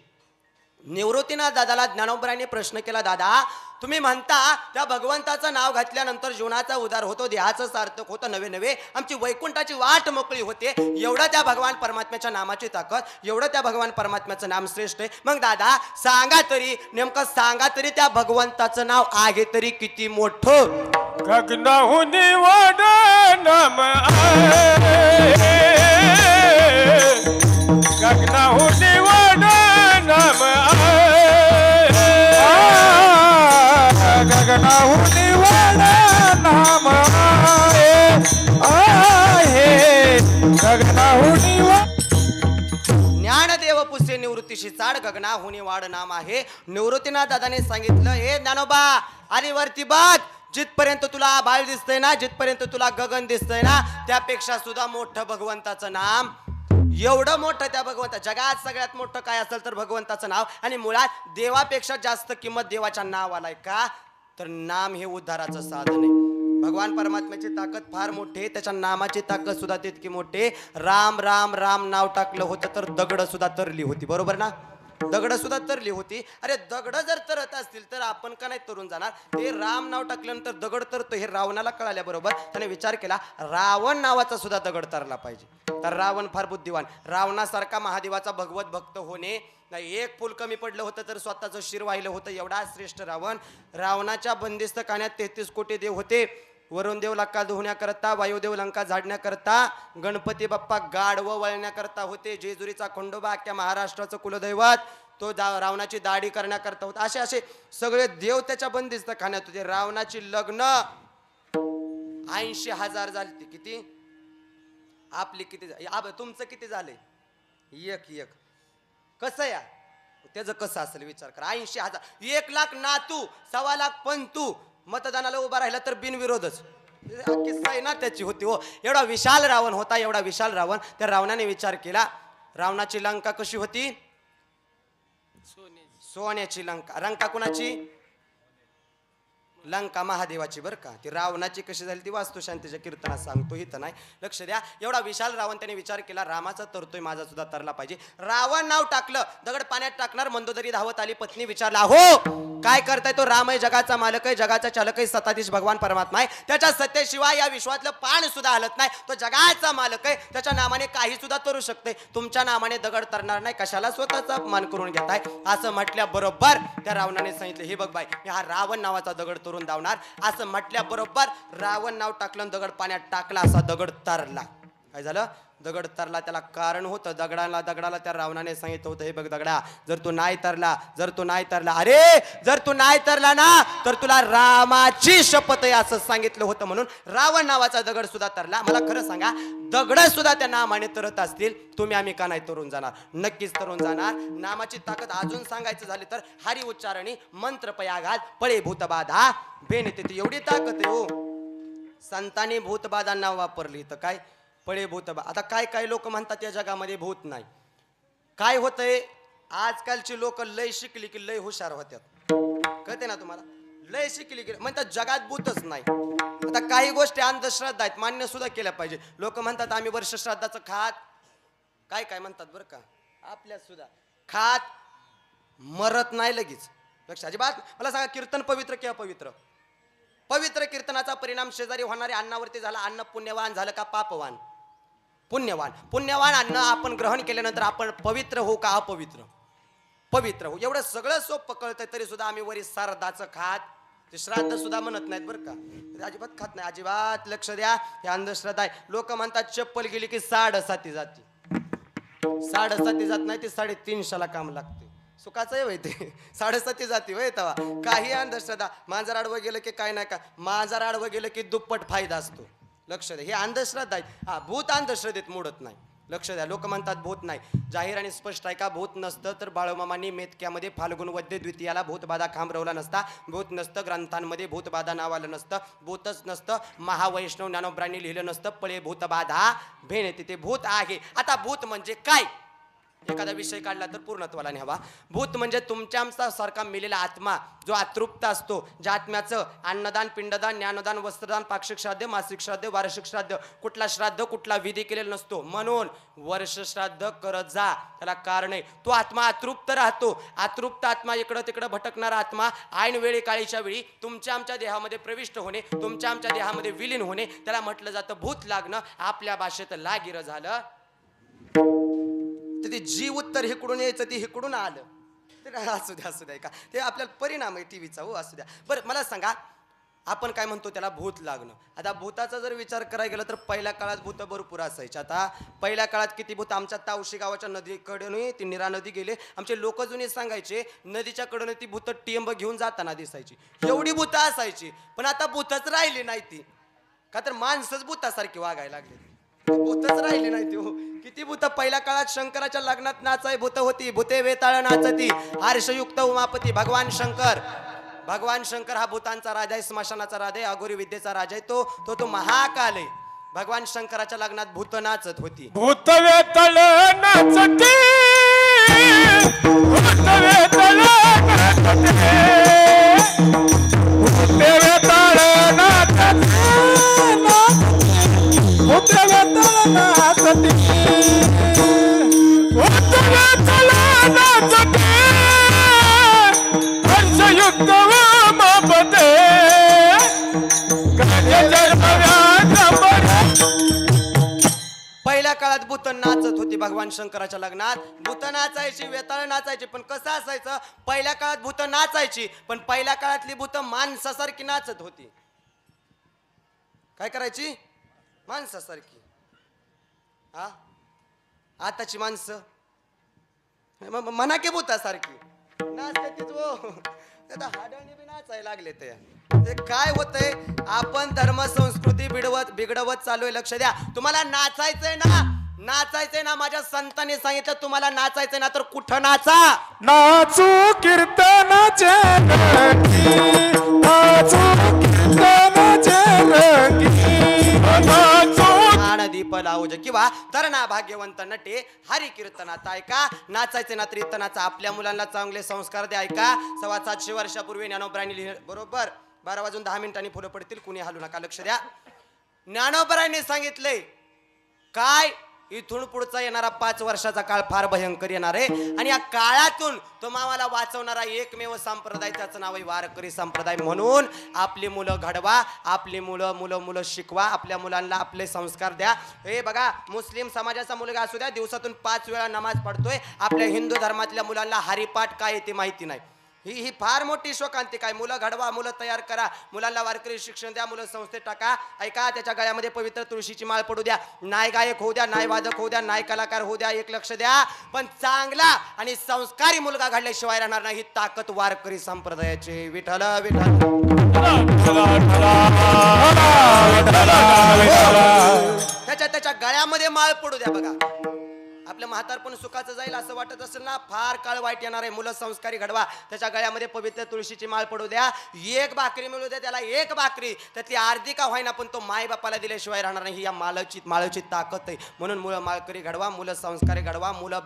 Speaker 1: निवृत्तीनाथ दादाला ज्ञानोबराने प्रश्न केला, दादा तुम्ही म्हणता त्या भगवंताचं नाव घातल्यानंतर जीवनाचा उद्धार होतो, देहाचं सार्थक होतं, नवे नवे आमची वैकुंठाची वाट मोकळी होते. एवढं त्या भगवान परमात्म्याच्या नामाची ताकद, एवढं त्या भगवान परमात्म्याचं नाम श्रेष्ठ आहे. मग दादा सांगा तरी, नेमकं सांगा तरी, त्या भगवंताचं नाव आहे तरी किती मोठं?
Speaker 2: गगनाहून वाड नाम आहे, गगनाहून वाड नाम आहे, गगनाहून वाड नाम आहे, गगनाहून
Speaker 1: ज्ञानदेव पुसे निवृत्तीशी चाड, गगना होणे वाढ नाम आहे. निवृत्तीनाथ दादाने सांगितलं, हे ज्ञानोबा आधी वरती बघ, जिथपर्यंत तुला बाळ दिसतंय ना, जिथपर्यंत तुला गगन दिसतंय ना, त्यापेक्षा सुद्धा मोठं भगवंताचं नाम. एवढं मोठं त्या भगवंता, जगात सगळ्यात मोठं काय असेल तर भगवंताचं नाव. आणि मुळात देवापेक्षा जास्त किंमत देवाच्या नावाला आहे. का? तर नाम हे उद्धाराचं साधन आहे. भगवान परमात्म्याची ताकद फार मोठी आहे, त्याच्या नामाची ताकद सुद्धा तितकी मोठी. राम राम राम नाव टाकलं होतं तर दगड सुद्धा तरली होती, बरोबर ना? दगड सुद्धा तरली होती. अरे दगड जर तरत असतील तर आपण का नाही तरून जाणार? ते राम नाव टाकल्यानंतर दगड तरतो हे रावणाला कळाल्या बरोबर त्याने विचार केला, रावण नावाचा सुद्धा दगड तरला पाहिजे. तर रावण फार बुद्धिवान, रावणासारखा महादेवाचा भगवत भक्त होणे नाही. एक फुल कमी पडलं होतं तर स्वतःचं शिर वाहिलं होतं, एवढा श्रेष्ठ रावण. रावणाच्या बंदिस्त काण्यात 33 कोटी देव होते. वरुण देव लंका धुण्याकरता, वायुदेव लंका झाडण्याकरता, गणपती बाप्पा गाढवं वळण्याकरता होते, जेजुरीचा खंडोबा अख्ख्या महाराष्ट्राचं कुलदैवत तो रावणाची दाढी करण्याकरता होता. असे असे सगळे देव त्याच्या बंदिस्त खाण्यात होते. रावणाची लग्न 80,000 झाली. किती? आपली किती? तुमचं किती झाले? एक. कसं या त्याचं कसं असेल विचार करा. 80,000, 1 लाख नातू, 1.25 लाख पंतू. मतदानाला उभा राहिला तर बिनविरोधच. किस्सा आहे ना त्याची होती हो. एवढा विशाल रावण होता, एवढा विशाल रावण. त्या रावणाने विचार केला, रावणाची लंका कशी होती? सोन्याची लंका. लंका कुणाची? लंका महादेवाची बरं का. ती रावणाची कशी झाली ती वास्तुशांतीच्या कीर्तनात सांगतो, इथं नाही. लक्ष द्या. एवढा विशाल रावण त्याने विचार केला, रामाचा तरतोय, माझा सुद्धा तरला पाहिजे. रावण नाव टाकलं, दगड पाण्यात टाकणार. मंदोदरी धावत आली. पत्नी विचारला, हो काय करताय? तो राम आहे, जगाचा मालक आहे, जगाचा चालक आहे, सत्ताधीश भगवान परमात्मा आहे. त्याच्या सत्तेशिवाय या विश्वातलं पान सुद्धा हलत नाही. तो जगाचा मालक आहे, त्याच्या नामाने काही सुद्धा तरू शकते. तुमच्या नामाने दगड तरणार नाही, कशाला स्वतःचा अपमान करून घेताय? असं म्हटल्या बरोबर त्या रावणाने सांगितलं, हे बघ बाई, मी हा रावण नावाचा दगड तरून धावणार. असं म्हटल्या बरोबर रावण नाव टाकलं, दगड पाण्यात टाकला. असा दगड तरला. काय झालं? दगड तरला. त्याला कारण होतं. दगडाला त्या रावणाने सांगितलं होतं, हे बघ दगडा, जर तू नाही तरला, अरे जर तू नाही तरला ना, तर तुला रामाची शपथ आहे असं सांगितलं होतं. म्हणून रावण नावाचा दगड सुद्धा तरला. मला खरं सांगा, दगड सुद्धा त्या नामाने तरत असतील, तुम्ही आम्ही का नाही तरून जाणार? नक्कीच तरून जाणार. नामाची ताकद अजून सांगायचं झाले तर हरी उच्चारणी, मंत्र पयाघात, पळे भूतबाधा बेनेते. एवढी ताकद आहे हो. संतांनी भूतबाधा नाव वापरली तर काय पळे भूतबा. आता काय लोक म्हणतात या जगामध्ये भूत नाही. काय होतंय, आजकालची लोक लय शिकली की लय हुशार होत्यात. कळते ना तुम्हाला? लय शिकली की म्हणतात जगात भूतच नाही. आता काही गोष्टी अंधश्रद्धा आहेत, मान्य सुद्धा केल्या पाहिजे. लोक म्हणतात आम्ही वर्ष श्राद्धाचं खात काय म्हणतात बरं का, आपल्यात सुद्धा खात मरत नाही लगेच. लक्ष अजिबात. मला सांगा, कीर्तन पवित्र किंवा पवित्र? पवित्र कीर्तनाचा परिणाम शेजारी होणाऱ्या अन्नावरती झाला. अन्न पुण्यवान झालं का पापवान? पुण्यवान अन्न आपण ग्रहण केल्यानंतर आपण पवित्र हो का अपवित्र? पवित्र हो. एवढं सगळं सोपं कळतंय तरी सुद्धा आम्ही वरी श्राद्धाचं खात, ते श्राद्ध सुद्धा म्हणत नाहीत बरं का. अजिबात खात नाही, अजिबात. लक्ष द्या, हे अंधश्रद्धा आहे. लोक म्हणतात चप्पल गेली की 7.5 जाती. 7.5 जात नाही, ती 350ला काम लागते. सुखाचं आहे वय ते. 7.5 जाती वय तवा. काही अंधश्रद्धा. मांजर आडवं गेलं की काय नाही का, मांजर आडवं गेलं की दुप्पट फायदा असतो. लक्ष द्या, हे अंधश्रद्धा आहे. हा, भूत अंधश्रद्धेत मोडत नाही. लक्ष द्या. लोक म्हणतात भूत नाही. जाहीर आणि स्पष्ट आहे का, भूत नसतं तर बाळूमामांनी मेतक्यामध्ये फाल्गुन वद्य द्वितीयाला भूतबाधा खांबरवला नसता. भूत नसतं, ग्रंथांमध्ये भूतबाधा नाव आलं नसतं. भूतच नसतं, महावैष्णव ज्ञानोबरांनी लिहिलं नसतं, पळे भूतबाधा भेणे. तिथे भूत आहे. आता भूत म्हणजे काय? एखादा विषय काढला तर पूर्णत्वाला न्यावा. भूत म्हणजे तुमच्या आमचा सारखा मेलेला आत्मा जो अतृप्त असतो, ज्या आत्म्याचं अन्नदान, पिंडदान, ज्ञानदान, वस्त्रदान, पाक्षिक श्राद्ध, मासिक श्राद्ध, वार्षिक श्राद्ध, कुठला श्राद्ध कुठला विधी केलेला नसतो. म्हणून वर्ष श्राद्ध करत जा. त्याला कारण आहे, तो आत्मा अतृप्त राहतो. अतृप्त आत्मा, इकडं तिकडं भटकणारा आत्मा ऐन वेळी काळीच्या वेळी तुमच्या आमच्या देहामध्ये प्रविष्ट होणे, तुमच्या आमच्या देहामध्ये विलीन होणे, त्याला म्हटलं जातं भूत लागणं. आपल्या भाषेत लागिरं झालं. ते जीव उत्तर हिकडून यायचं, ते हिकडून आलं. ते असू द्या का, ते आपल्याला परिणाम आहे टीव्हीचा. हो, असू द्या. बरं मला सांगा, आपण काय म्हणतो त्याला भूत लागणं. आता भूताचा जर विचार करायला गेला तर पहिल्या काळात भूत भरपूर असायचे. आता पहिल्या काळात किती भूत. आमच्या तावशी गावाच्या नदीकडे ती निरा नदी गेले, आमचे लोक जुने सांगायचे नदीच्या कडून ती भूत टिंब घेऊन जाताना दिसायची. एवढी भूत असायची. पण आता भूतच राहिली नाही ती. का तर माणसंच भूतासारखी वागायला लागले. भूतच राहिली नाही ती. हो, किती भूत. पहिल्या काळात शंकराच्या लग्नात नाचाय भूत होती. भूते वेताळ नाचती. हर्षयुक्त उमापती भगवान शंकर हा भूतांचा राजा आहे, स्मशानाचा राजा आहे, अघोरी विद्येचा राजा आहे. तो महाकाल आहे. भगवान शंकराच्या लग्नात भूत नाचत होती.
Speaker 2: भूत वेताळ नाचते, भूत वेताळ नाचते, भूत वेताळ नाचते, भूत वेताळ नाचते, भूत वेताळ नाचते, हर्षयुक्त उमापते,
Speaker 1: पहिल्या काळात भूत नाचत होती. भगवान शंकराच्या लग्नात भूत नाचायची, वेताळ नाचायची. पण कसं असायचं, पहिल्या काळात भूत नाचायची, पण पहिल्या काळातली भूत माणसासारखी नाचत होती. काय करायची? माणसासारखी. हा, आताची माणसं म्हणा की भूतासारखी नाचते. हाडाने बी नाचायला लागले. ते काय होतंय, आपण धर्म संस्कृती बिघडवत चालूय. लक्ष द्या. तुम्हाला नाचायचंय ना, माझ्या संतांनी सांगितलं तुम्हाला नाचायचंय ना, तर कुठं नाचा.
Speaker 2: नाचू कीर्तनाचे रंगी, नाचू कीर्तनाचे रंगी, नाचू
Speaker 1: दीप लावूज किंवा तरणा भाग्यवंत नटे हरी कीर्तनात ऐका. नाचायचे ना कीर्तनाचा आपल्या मुलांना चांगले संस्कार द्या. ऐका. 750 वर्षापूर्वी ज्ञानोबरांनी लिहिलं बरोबर. 12:10 फुलं पडतील, कुणी हलू नका. लक्ष द्या. ज्ञानोबरांनी सांगितलंय काय, इथून पुढचा येणारा 5 वर्षाचा काळ फार भयंकर येणार आहे आणि या काळातून तो मामाला वाचवणारा एकमेव संप्रदाय, त्याचं नाव आहे वारकरी संप्रदाय. म्हणून आपली मुलं घडवा, आपली मुलं शिकवा, आपल्या मुलांना आपले संस्कार द्या. हे बघा, मुस्लिम समाजाचा मुलगा असू द्या, दिवसातून 5 वेळा नमाज पढतोय. आपल्या हिंदू धर्मातल्या मुलांना हरिपाठ काय ते माहिती नाही. ही फार मोठी शोकांती. काय, मुलं घडवा, मुलं तयार करा, मुलांना वारकरी शिक्षण द्या, मुलं संस्थेत टाका. ऐका, त्याच्या गळ्यामध्ये पवित्र तुळशीची माळ पडू द्या. नाही गायक होऊ द्या, नाही वादक होऊ द्या, नाही कलाकार होऊ द्या. एक लक्ष द्या, पण चांगला आणि संस्कारी मुलगा घडल्याशिवाय राहणार नाही. ही ताकद वारकरी संप्रदायाची. विठ्ठल विठ्ठल. त्याच्या गळ्यामध्ये माळ पडू द्या. बघा, आपलं म्हातारपण सुखाचं जाईल असं वाटत असेल ना, फार काळ वाईट येणार आहे. मुलं संस्कारी घडवा, त्याच्या गळ्यामध्ये पवित्र तुळशीची माळ पडू द्या. एक भाकरी मिळू द्या त्याला, एक भाकरी, त्यातली अर्धी का व्हायना, पण तो माय बापाला दिल्याशिवाय राहणार नाही. ही या माळची ताकद आहे. म्हणून मुलं माळकरी घडवा, मुलं संस्कारी घडवा. मुलं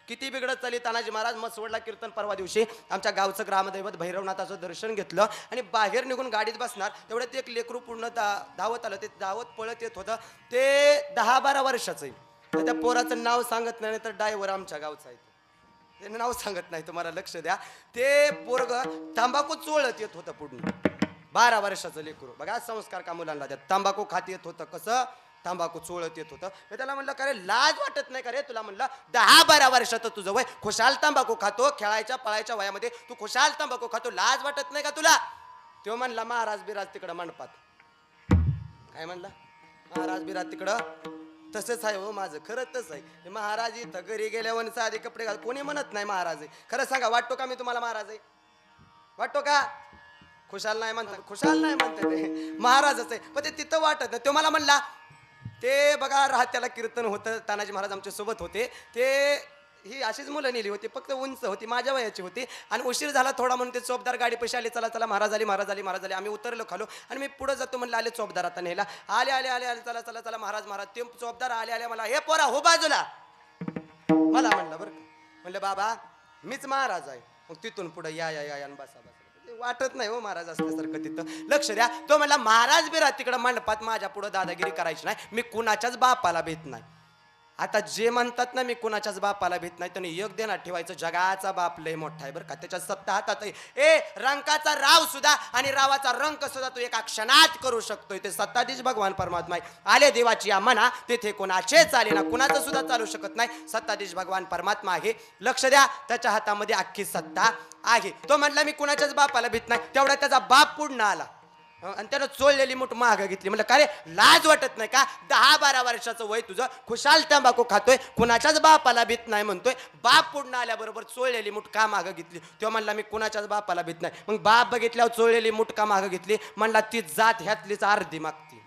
Speaker 1: किती बिघडत चालली. तानाजी महाराज मसवडला कीर्तन परवा दिवशी आमच्या गावचं ग्रामदैवत भैरवनाथाचं दर्शन घेतलं आणि बाहेर निघून गाडीत बसणार तेवढ्यात एक लेकरू पूर्ण धावत आलं. ते धावत पळत येत होतं. ते 10-12 वर्षाचं आहे. त्या पोराचं नाव सांगत नाही, तर ड्रायव्हर आमच्या गावचा आहे. ते नाव सांगत नाही, तुम्हाला लक्ष द्या. ते पोरग तंबाखू चोळत येत होतं पुढून. 12 वर्षाचं लेकरू. बघा संस्कार का मुलांना द्या. तंबाखू खात येत होतं. कसं? तंबाखू चोळत येत होतं. मी त्याला म्हणलं, का रे लाज वाटत नाही का रे तुला? म्हणलं 10-12 वर्षाचं तुझं वय, खुशाल तंबाखू खातो, खेळायच्या पळायच्या वयामध्ये तू खुशाल तंबाखू खातो, लाज वाटत नाही का तुला? तो म्हणला, महाराज बिराज तिकडं मंडपात. काय म्हणला? महाराज बिराज तिकडं. तसंच आहे हो माझं, खरं तसं आहे. महाराज इथं घरी गेल्यावर साधे कपडे घाल, कोणी म्हणत नाही महाराज आहे. खरं सांगा, वाटतो का मी तुम्हाला महाराज आहे? वाटतो का? खुशाल नाही म्हणतात, खुशाल नाही म्हणते ते महाराजच आहे. पण ते तिथं वाटत नाही. तो मला म्हणला, ते बघा राहत्याला कीर्तन होतं, तानाजी महाराज आमच्या सोबत होते. ते ही अशीच मुलं नेली होती, फक्त उंच होती, माझ्या वयाची होती. आणि उशीर झाला थोडा म्हणून ते चोपदार गाडी पैसे आले. चला चला महाराज आली, महाराज आली, महाराज आली. आम्ही उतरलो खालो आणि मी पुढे जातो म्हणलं, आले चोपदार आता नेला. आले आले आले आले, चला चला चला महाराज महाराज. ते चोपदार आले आले मला, हे पोरा हो बाजूला. मला म्हणलं, बरं म्हणलं बाबा मीच महाराज आहे. मग तिथून पुढे या या या बसा बसा. वाटत नाही हो महाराज असल्यासारखं तिथं. लक्ष द्या. तो म्हणला, महाराज बिरा तिकडं मंडपात माझ्या पुढे दादागिरी करायची नाही. मी कुणाच्याच बापाला भेट नाही. आता जे म्हणतात ना मी कुणाच्याच बापाला भीत नाही, त्यांनी एक देणार ठेवायचं. जगाचा बाप लय मोठा आहे बरं का, त्याच्या सत्ता हातात आहे. रंकाचा राव सुद्धा आणि रावाचा रंक सुद्धा तो एका क्षणात करू शकतोय. ते सत्ताधीश भगवान परमात्मा आहे. आले देवाची या मना, तेथे कोणाचे चाले ना, कुणाचं सुद्धा चालू शकत नाही. सत्ताधीश भगवान परमात्मा आहे. लक्ष द्या, त्याच्या हातामध्ये अख्खी सत्ता आहे. तो म्हटला मी कुणाच्याच बापाला भीत नाही. तेवढा त्याचा बाप पुढं आला आणि त्यानं चोळलेली मूठ मागं घेतली. म्हटलं, का रे लाज वाटत नाही का? 10-12 वर्षाचं वय तुझं, खुशाल तंबाखू खातोय, कुणाच्याच बापाला भीत नाही म्हणतोय. बाप पुढं आल्याबरोबर चोळलेली मूठ का मागं घेतली? तो म्हणला मी कुणाच्याच बापाला भीत नाही. मग बाप बघितल्यावर चोळलेली मूठ का मागं घेतली? म्हणला ती जात ह्यातलीच अर्धी मागती.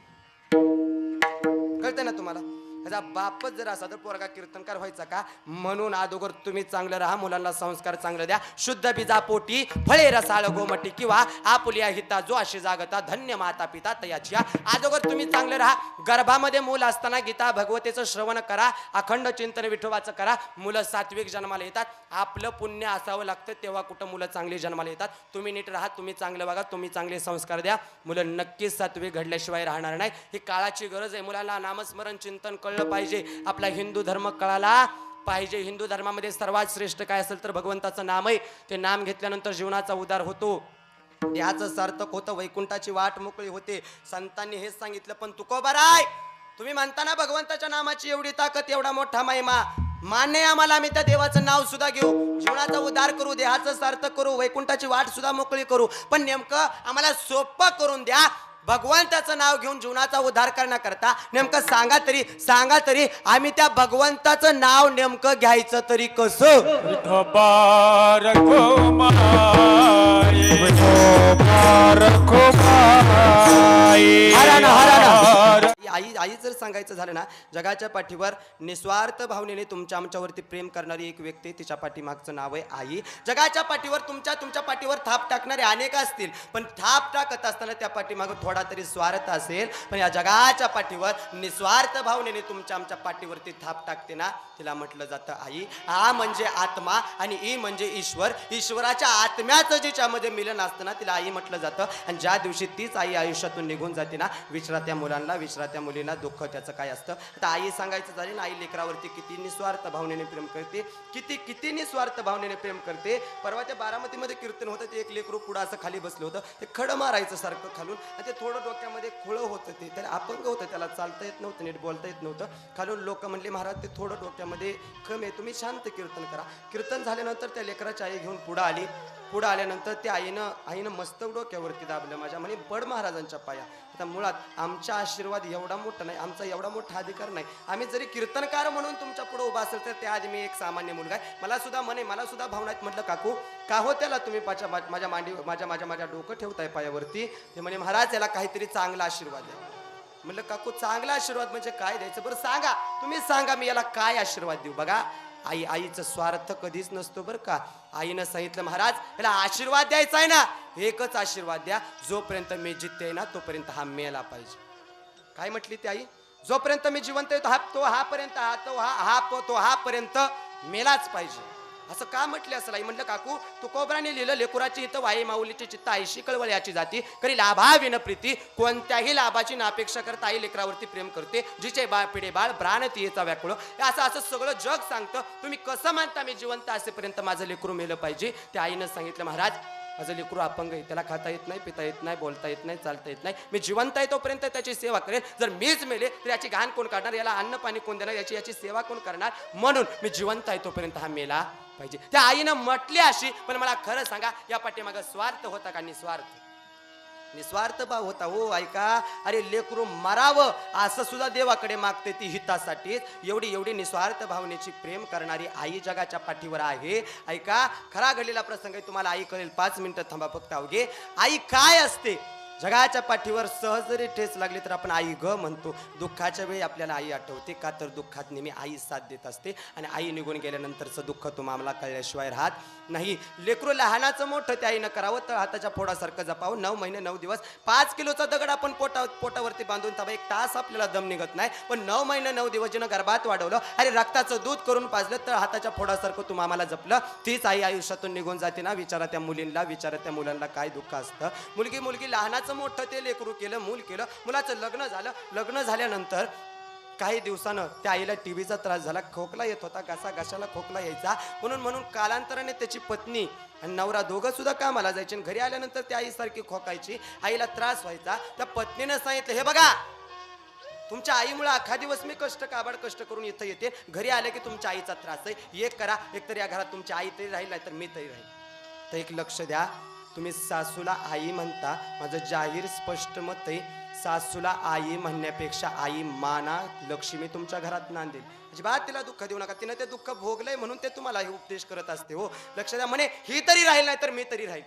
Speaker 1: कळतंय ना तुम्हाला? त्याचा बापच जर असा तर पोरगा कीर्तनकार व्हायचा का? म्हणून अगोदर तुम्ही चांगलं राहा, मुलांना संस्कार चांगलं द्या. शुद्ध बीजापोटी फळे रसाळ गोमटी किंवा आपुलिया हिता जो अशी जागता धन्य माता पिता तयाची. अगोदर तुम्ही चांगलं राहा. गर्भामध्ये मूल असताना गीता भगवतेचं श्रवण करा, अखंड चिंतन विठोबाचं करा. मुलं सात्विक जन्माला येतात. आपलं पुण्य असावं लागतं तेव्हा कुठं मुलं चांगली जन्माला येतात. तुम्ही नीट राहा, तुम्ही चांगलं बघा, तुम्ही चांगले संस्कार द्या. मुलं नक्कीच सात्विक घडल्याशिवाय राहणार नाही. ही काळाची गरज आहे. मुलांना नामस्मरण चिंतन कळलं पाहिजे. आपला हिंदू धर्म कळाला पाहिजे. हिंदू धर्मामध्ये सर्वात श्रेष्ठ काय असेल तर भगवंताचं नाम आहे. ते नाम घेतल्यानंतर जीवनाचा उद्धार होतो, देहाचं सार्थक होतं, वैकुंठाची वाट मोकळी होते. संतांनी हेच सांगितलं. पण तुकोबाराय, तुम्ही म्हणताना भगवंताच्या नामाची एवढी ताकद, एवढा मोठा महिमा मान्य आहे आम्हाला. आम्ही त्या देवाचं नाव सुद्धा घेऊ, जीवनाचा उद्धार करू, देहाचं सार्थक करू, वैकुंठाची वाट सुद्धा मोकळी करू. पण नेमकं आम्हाला सोपं करून द्या. भगवंताचं नाव घेऊन जीवनाचा उद्धार करण्याकरता नेमकं सांगा तरी आम्ही त्या भगवंताचं नाव नेमकं घ्यायचं तरी कसं? आई जर सांगायचं झालं ना, जगाच्या पाठीवर निस्वार्थ भावनेने तुमच्या आमच्यावरती प्रेम करणारी एक व्यक्ती, तिच्या पाठीमागचं नाव आहे आई. जगाच्या पाठीवर तुमच्या पाठीवर थाप टाकणारे अनेक असतील, पण थाप टाकत असताना त्या पाठीमागं थोडा तरी स्वार्थ असेल. पण या जगाच्या पाठीवर निस्वार्थ भावनेने तुमच्या आमच्या पाठीवरती थाप टाकते ना, तिला म्हटलं जातं आई. आ म्हणजे आत्मा आणि ई म्हणजे ईश्वर. ईश्वराच्या आत्म्याचं जिच्यामध्ये मिलन असतं ना, तिला आई म्हटलं जातं. आणि ज्या दिवशी तीच आई आयुष्यातून निघून जाते ना, विचारा त्या मुलांना, विचारा त्या मुलींना दुःख त्याचं काय असतं. आता आई सांगायचं झाली ना, आई लेकरावरती किती निस्वार्थ भावनेने प्रेम करते, किती निस्वार्थ भावनेने प्रेम करते. परवा त्या बारामतीमध्ये कीर्तन होतं, ते एक लेकरू पुढं असं खाली बसलं होतं, ते खडं मारायचं सारखं खालून, आणि ते थोडं डोक्यामध्ये खुळं होतं, ते त्याला अपंग होतं, त्याला चालता येत नव्हतं, नीट बोलता येत नव्हतं. खालून लोक म्हणले, महाराज ते थोडं डोक्यामध्ये कमी आहे, तुम्ही शांत कीर्तन करा. कीर्तन झाल्यानंतर त्या लेकराची आई घेऊन पुढं आली. पुढं आल्यानंतर त्या आईनं मस्त डोक्यावरती दाबलं माझ्या, म्हणे पड महाराजांच्या पाया. आता मुळात आमचा आशीर्वाद एवढा मोठा नाही, आमचा एवढा मोठा अधिकार नाही. आम्ही जरी कीर्तनकार म्हणून तुमच्या पुढे उभा असेल तर त्याआधी मी एक सामान्य मुलगा आहे. मला सुद्धा भावना आहेत. म्हटलं काकू का हो त्याला तुम्ही माझ्या मांडी माझ्या डोकं ठेवताय पायावरती. ते म्हणे महाराज याला काहीतरी चांगला आशीर्वाद द्या. म्हटलं काकू चांगला आशीर्वाद म्हणजे काय द्यायचं, बरं सांगा, तुम्ही सांगा मी याला काय आशीर्वाद देऊ. बघा आईचा स्वार्थ कधीच नसतो बरं का. आईनं सांगितलं महाराज याला आशीर्वाद द्यायचा आहे ना, एकच आशीर्वाद द्या, जोपर्यंत मी जिथे ना तोपर्यंत हा मेला पाहिजे. काय म्हटली ती आई, जोपर्यंत मी जिवंत आहे तो हा पर्यंत मेलाच पाहिजे. असं का म्हटले असेल आई. म्हटलं काकू तुकोबराने लिहिलं, लेकुराची इथं वाई माऊलीची चित्त आईशी कळवळ याची जाती करी लाभा विन प्रीती. कोणत्याही लाभाची नापेक्षा करता आई लेकरावरती प्रेम करते. जिचे बाळ पिढे बाळ प्राण तियेचा व्याकुळ. असं सगळं जग सांगतं. तुम्ही कसं मानता मी जिवंत असेपर्यंत माझं लेकरू मेलं पाहिजे. त्या आईनं सांगितलं महाराज माझं लेकरू अपंग आहे, त्याला खाता येत नाही, पिता येत नाही, बोलता येत नाही, चालता येत नाही. मी जिवंत आहे तोपर्यंत त्याची सेवा करेल. जर मीच मेले तर याची घाण कोण काढणार, याला अन्न पाणी कोण देणार, याची सेवा कोण करणार. म्हणून मी जिवंत आहे तोपर्यंत हा मेला पाहिजे. त्या आईनं म्हटली अशी. पण मला खरं सांगा या पाठीमागं स्वार्थ होता का निस्वार्थ भाव होता हो. ऐका, अरे लेकरू मरावं असं सुद्धा देवाकडे मागते ती हितासाठीच. एवढी निस्वार्थ भावनेची प्रेम करणारी आई जगाच्या पाठीवर आहे. ऐका, खरा घडलेला प्रसंग आहे, तुम्हाला आई कळेल. 5 मिनिटं थांबा फक्त. अवघे आई काय असते. जगाच्या पाठीवर सहज जरी ठेच लागली तर आपण आई ग म्हणतो. दुःखाच्या वेळी आपल्याला आई आठवते का, तर दुःखात नेहमी आई साथ देत असते. आणि आई निघून गेल्यानंतरचं दुःख तुम्हाला कळल्याशिवाय राहत नाही. लेकरू लहानाचं मोठं त्या आईनं करावं, तर हाताच्या फोडासारखं जपावं. 9 महिने 9 दिवस 5 किलोचा दगड आपण पोटावरती बांधून थांबा, 1 तास आपल्याला दम निघत नाही. पण 9 महिने 9 दिवस जिनं गर्भात वाढवलं, अरे रक्ताचं दूध करून पाजलं, तर हाताच्या फोडासारखं तुम्ही आम्हाला जपलं. तीच आई आयुष्यातून निघून जाते ना. विचारा त्या मुलींना, विचारा त्या मुलांना काय दुःख असतं. मुलगी लहानाचं मोठं ते लेकरू केलं, मूल केलं, मुलाचं लग्न झालं. लग्न झाल्यानंतर काही दिवसानं त्या आईला टीबीचा त्रास झाला, खोकला येत होता, घशाला खोकला यायचा. म्हणून कालांतराने त्याची पत्नी आणि नवरा दोघं सुद्धा कामाला जायचे. घरी आल्यानंतर त्या आईसारखी खोकायची, आईला त्रास व्हायचा. त्या पत्नीनं सांगितलं, हे बघा तुमच्या आईमुळे अख्खा दिवस मी कष्ट करून इथं येते, घरी आले की तुमच्या आईचा त्रास आहे, एक करा, एकतर या घरात तुमची आई तरी राहील नाही तर मी तरी राहील. तर एक लक्ष द्या, तुम्ही सासूला आई म्हणता, माझं जाहीर स्पष्ट मत आहे, सासूला आई म्हणण्यापेक्षा आई माना, लक्ष्मी तुमच्या घरात नांदेल. अजिबात तिला दुःख देऊ नका, तिनं ते दुःख भोगलंय म्हणून ते तुम्हाला हे उपदेश करत असते हो. लक्ष द्या, म्हणे ही तरी राहील नाही तर मी तरी राहील.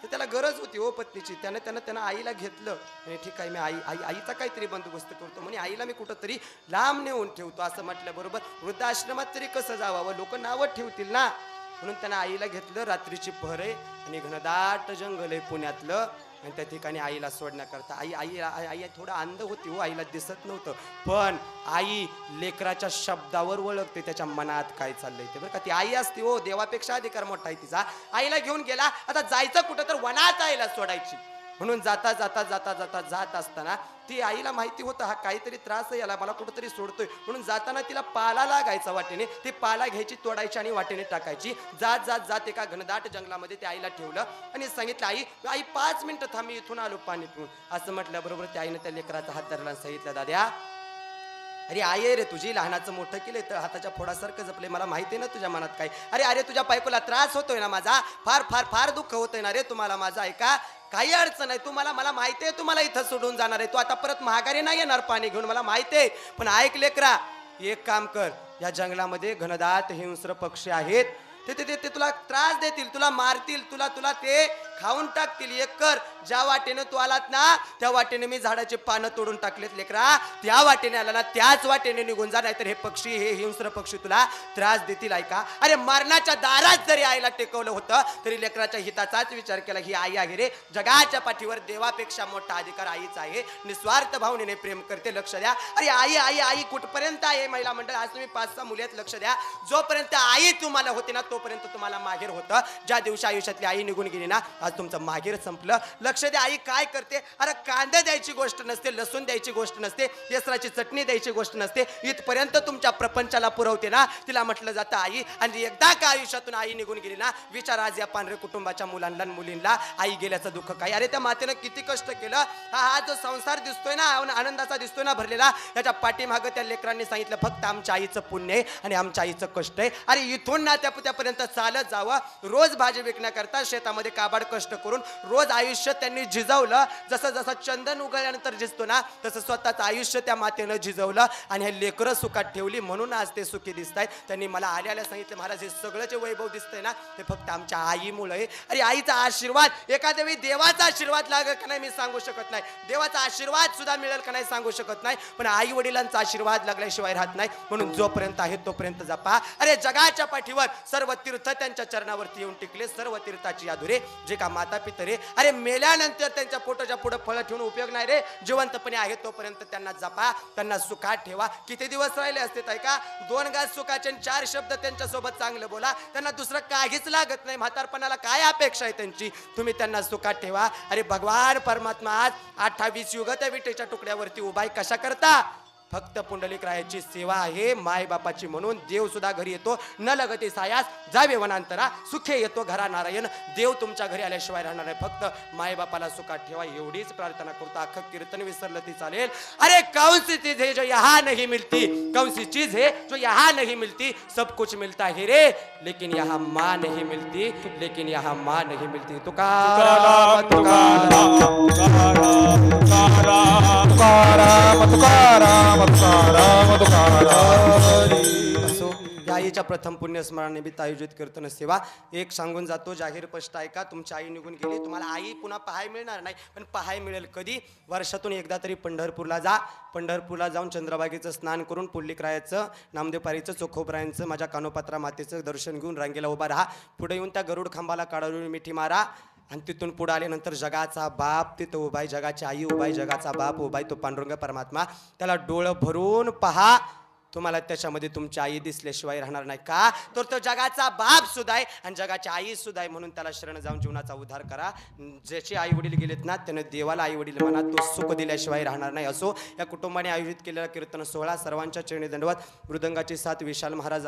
Speaker 1: तर त्याला गरज होती हो पत्नीची. त्यानं आईला घेतलं. म्हणे ठीक आहे, मी आईचा काहीतरी बंदोबस्त करतो. म्हणे आईला मी कुठंतरी लांब नेऊन ठेवतो. असं म्हटल्याबरोबर वृद्धाश्रमात तरी कसं जावावं, लोक नावं ठेवतील ना. म्हणून त्यानं आईला घेतलं. रात्रीची पहर आहे आणि घनदाट जंगल आहे पुण्यातलं, आणि त्या ठिकाणी आईला सोडण्याकरता आई थोडं अंध होती हो, आईला दिसत नव्हतं. पण आई लेकराच्या शब्दावर ओळखते त्याच्या मनात काय चाललंय ते, बरं का. ती आई असते हो, देवापेक्षा अधिकार मोठा आहे तिचा. आईला घेऊन गेला. आता जायचं कुठं, तर वनात आईला सोडायची. म्हणून जात असताना ती आईला माहिती होतं हा काहीतरी त्रास आहे, याला मला कुठंतरी सोडतोय. म्हणून जाताना तिला पाला लागायचा वाटेने, ती पाला घ्यायची, तोडायची आणि वाटेने टाकायची. जात एका घनदाट जंगलामध्ये त्या आईला ठेवलं आणि सांगितलं, आई 5 मिनिटं थांब, मी इथून आलो पाणी पिऊन. असं म्हटल्याबरोबर त्या आईनं त्या लेकराचा हात धरला आणि सांगितलं, दाद्या अरे आई आहे रे तुझी, लहानाचं मोठं केलंय तर हाताच्या फोडासारखं जपले, मला माहिती आहे ना तुझ्या मनात काय. अरे तुझ्या बायकोला त्रास होतोय ना माझा, फार दुःख होतंय ना रे तुम्हाला माझा. ऐका, काही अडचण नाही, मला माहिती आहे तुम्हाला इथं सोडून जाणार आहे, तू आता परत महागारी नाही येणार पाणी घेऊन, मला माहिती आहे. पण ऐक लेकरा, एक काम कर, या जंगलामध्ये घनदाट हिंस्र पक्षी आहेत, ते तुला त्रास देतील, तुला मारतील, तुला ते खाऊन टाकतील. एक कर, ज्या वाटेने तू आलात ना त्या वाटेने मी झाडाची पानं तोडून टाकलेत लेकरा. त्या वाटेने आला ना त्याच वाटेने निघून जा, नाहीतर हे पक्षी, हे हिंस्र पक्षी तुला त्रास देतील. ऐका, अरे मरणाच्या दारात जरी आईला टेकवलं होतं तरी लेकराच्या हिताचाच विचार केला. ही आई आहे रे, जगाच्या पाठीवर देवापेक्षा मोठा अधिकार आईच आहे. निस्वार्थ भावनेने प्रेम करते. लक्ष द्या. अरे आई आई आई कुठपर्यंत आहे महिला मंडळ? आज तुम्ही 5-6 मुली आहेत, लक्ष द्या. जोपर्यंत आई तुम्हाला होती ना तोपर्यंत तुम्हाला माहेर होतं. ज्या दिवशी आयुष्यातली आई निघून गेली ना आज तुमचं माहेर संपलं. लक्ष द्या. आई काय करते? अरे कांदा द्यायची गोष्ट नसते, लसूण द्यायची गोष्ट नसते, केसराची चटणी द्यायची गोष्ट नसते. इथपर्यंत तुमच्या प्रपंचाला पुरवते ना तिला म्हटलं जातं आई. आणि एकदा का आयुष्यातून आई निघून गेली ना, विचार आज या पांढरे कुटुंबाच्या मुलांना मुलींना आई गेल्याचं दुःख काय. अरे त्या मातेनं किती कष्ट केलं. हा जो संसार दिसतोय ना आनंदाचा दिसतोय ना भरलेला, त्याच्या पाठीमागं त्या लेकरांनी सांगितलं फक्त आमच्या आईचं पुण्य आहे आणि आमच्या आईचं कष्ट आहे. अरे इथून ना त्यापर्यंत चालत जावं. रोज भाजी विकण्याकरता शेतामध्ये काबाड कष्ट करून रोज आयुष्य त्यांनी झिजवलं. जसं जसं चंदन उगळल्यानंतर झिजतो ना तसं स्वतःचं आयुष्य त्या मातेनं झिजवलं आणि हे लेकरं सुखात ठेवली म्हणून आज ते सुखी दिसत आहेत. त्यांनी मला आल्याला सांगितलं महाराज हे सगळं जे वैभव दिसतंय ना ते फक्त आमच्या आईमुळे आहे. अरे आईचा आशीर्वाद, एखाद्या वेळी देवाचा आशीर्वाद लागेल का नाही मी सांगू शकत नाही, देवाचा आशीर्वाद सुद्धा मिळेल का नाही सांगू शकत नाही, पण आई वडिलांचा आशीर्वाद लागल्याशिवाय राहत नाही. म्हणून जोपर्यंत आहे तोपर्यंत जपा. अरे जगाच्या पाठीवर सर्व तीर्थ त्यांच्या चरणावरती येऊन टिकले. सर्व तीर्थाची यादुरे जे का माता पितरे. अरे मेल्यानंतर त्यांच्या पोटाच्या पुढे फळं ठेवून उपयोग नाही रे. जिवंतपणे आहे तोपर्यंत त्यांना जपा, त्यांना सुखात ठेवा. किती दिवस राहिले असते का? 2 घास सुखाचे 4 शब्द त्यांच्या सोबत चांगलं बोला. त्यांना दुसरं काहीच लागत नाही. म्हातारपणाला काय अपेक्षा आहे त्यांची? तुम्ही त्यांना सुखात ठेवा. अरे भगवान परमात्मा आज 28 युग त्या विटेच्या तुकड्यावरती उभाय कशा करता? फक्त पुंडलिक रायाची सेवा आहे. माय बापाची म्हणून देव सुद्धा घरी येतो. न लगते सायास जावे वनांतरा, सुखे येतो घरा नारायण. देव तुमच्या घरी आल्याशिवाय राहणार नाही. फक्त माय बापाला सुखात ठेवा एवढीच प्रार्थना करतो. अख्खं कीर्तन विसरलं ती चालेल. अरे कौन सी चीज है जो यहाँ नहीं मिलती, कौन सी चीज है जो यहाँ नहीं मिलती. सब कुछ मिलता है रे लेकिन यहाँ माँ नहीं मिलती, लेकिन यहाँ माँ नहीं मिलती. तुकाराम तुकाराम
Speaker 2: तुकाराम तुकाराम तुकाराम तुकाराम तुकाराम.
Speaker 1: असो या आईच्या प्रथम पुण्यस्मरणानिमित्त आयोजित कीर्तन सेवा एक सांगून जातो. जाहीर स्पष्ट आहे का, तुमची आई निघून गेली, तुम्हाला आई पुन्हा पाहाय मिळणार नाही. पण पाहाय मिळेल कधी? वर्षातून एकदा तरी पंढरपूरला जा. पंढरपूरला जाऊन चंद्रभागेचं स्नान करून पुंडलिकरायाचं, नामदेवपारीचं, चोखोबरायांचं, माझ्या कानोपात्रा मातेचं दर्शन घेऊन रांगेला उभा राहा. पुढे येऊन त्या गरुड खांबाला काढून मिठी मारा. आणि तिथून पुढे आल्यानंतर जगाचा बाप तिथं उभाय, जगाची आई उभाय, जगाचा बाप उभाय, तो पांडुरंग परमात्मा. त्याला डोळं भरून पहा. तुम्हाला त्याच्यामध्ये तुमची आई दिसल्याशिवाय राहणार नाही. का? तर तो जगाचा बाप सुद्धा आहे आणि जगाची आई सुद्धा आहे. म्हणून त्याला शरण जाऊन जीवनाचा उद्धार करा. ज्याचे आई वडील गेलेत ना त्यानं देवाला आई वडील म्हणा, तो सुख दिल्याशिवाय राहणार नाही. असो या कुटुंबाने आयोजित केलेला कीर्तन सोहळा सर्वांच्या चरणी दंडवत. मृदंगाची साथ विशाल महाराज आहे.